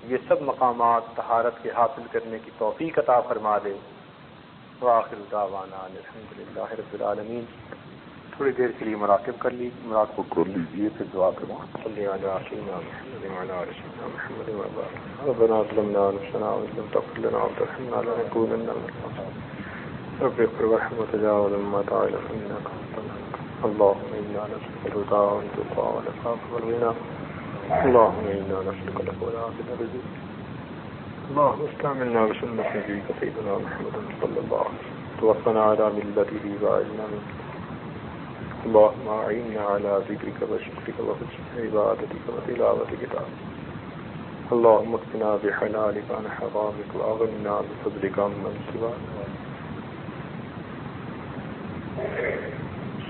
یہ سب مقامات طہارت کے حاصل کرنے کی توفیق عطا فرما دے۔ وآخر دعوانا الحمدللہ رب العالمین۔ تھوڑی دیر کے لیے مراقب کر لیجیے، پھر دعا کروں۔ صلی علی سیدنا محمد وعلی آل سیدنا محمد وبارک۔ ربنا ظلمنا انفسنا وان لم تغفر لنا وترحمنا لنكونن من الخاسرين۔ رب اغفر وارحم وتجاوز عما تعلم انك انت الغفور۔ اللهم انا نسألك الهدى والتقى والعفاف والغنى، اللهم انا نسألك العفو والعافية والرزق، اللهم استعملنا بسنة نبيك سيدنا محمد صلى الله عليه وسلم، توفنا على ملته وأجرنا منك، اللهم أعنا على ذكرك وشكرك وحسن عبادتك وتلاوة كتابك، اللهم اكفنا بحلالك عن حرامك وأغننا بفضلك عمن سواك،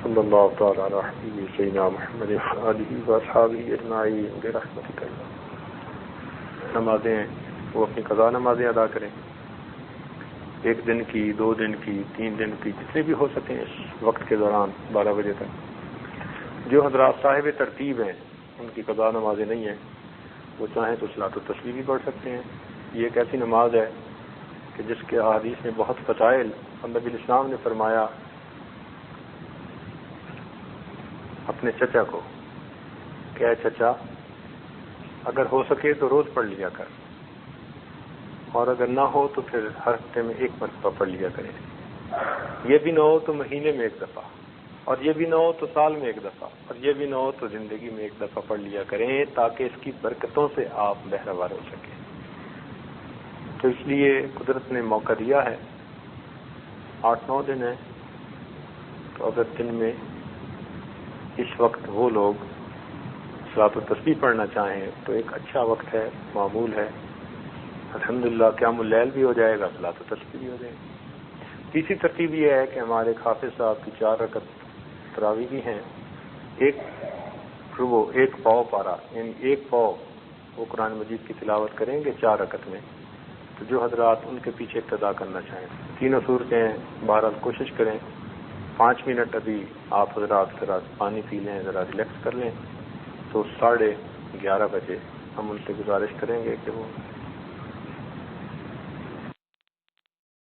صلى الله تعالى على حبيبه سيدنا محمد وآله وأصحابه أجمعين برحمتك يا نمازیں وہ اپنی قضا نمازیں ادا کریں، ایک دن کی، 2 دن کی، 3 دن کی، جتنے بھی ہو سکیں اس وقت کے دوران 12 بجے تک۔ جو حضرات صاحب ترتیب ہیں ان کی قضا نمازیں نہیں ہیں، وہ چاہیں تو صلاۃ التسبیح بھی پڑھ سکتے ہیں۔ یہ ایک ایسی نماز ہے کہ جس کے احادیث میں بہت فضائل، نبی الاسلام نے فرمایا اپنے چچا کو کہ اے چچا، اگر ہو سکے تو روز پڑھ لیا کر، اور اگر نہ ہو تو پھر ہر ہفتے میں 1 مرتبہ پڑھ لیا کریں، یہ بھی نہ ہو تو مہینے میں 1 دفعہ، اور یہ بھی نہ ہو تو سال میں 1 دفعہ، اور یہ بھی نہ ہو تو زندگی میں 1 دفعہ پڑھ لیا کریں، تاکہ اس کی برکتوں سے آپ بہرہوار ہو سکیں۔ تو اس لیے قدرت نے موقع دیا ہے، 8-9 دن ہیں، تو اگر دن میں اس وقت وہ لوگ صلاۃ التسبیح پڑھنا چاہیں تو ایک اچھا وقت ہے، معمول ہے۔ الحمدللہ قیام اللیل بھی ہو جائے گا، صلاۃ التسبیح بھی ہو جائے گی۔ تیسری ترتیب یہ ہے کہ ہمارے حافظ صاحب کی 4 رکعت تراویح بھی ہیں، ایک پاؤ پارا، یعنی 1 پاؤ وہ قرآن مجید کی تلاوت کریں گے 4 رکعت میں۔ تو جو حضرات ان کے پیچھے اقتداء کرنا چاہیں، 3 صورتیں بہرحال کوشش کریں۔ 5 منٹ ابھی آپ حضرات ذرا پانی پی لیں، ذرا ریلیکس کر لیں، تو 11:30 بجے ہم ان سے گزارش کریں گے کہ وہ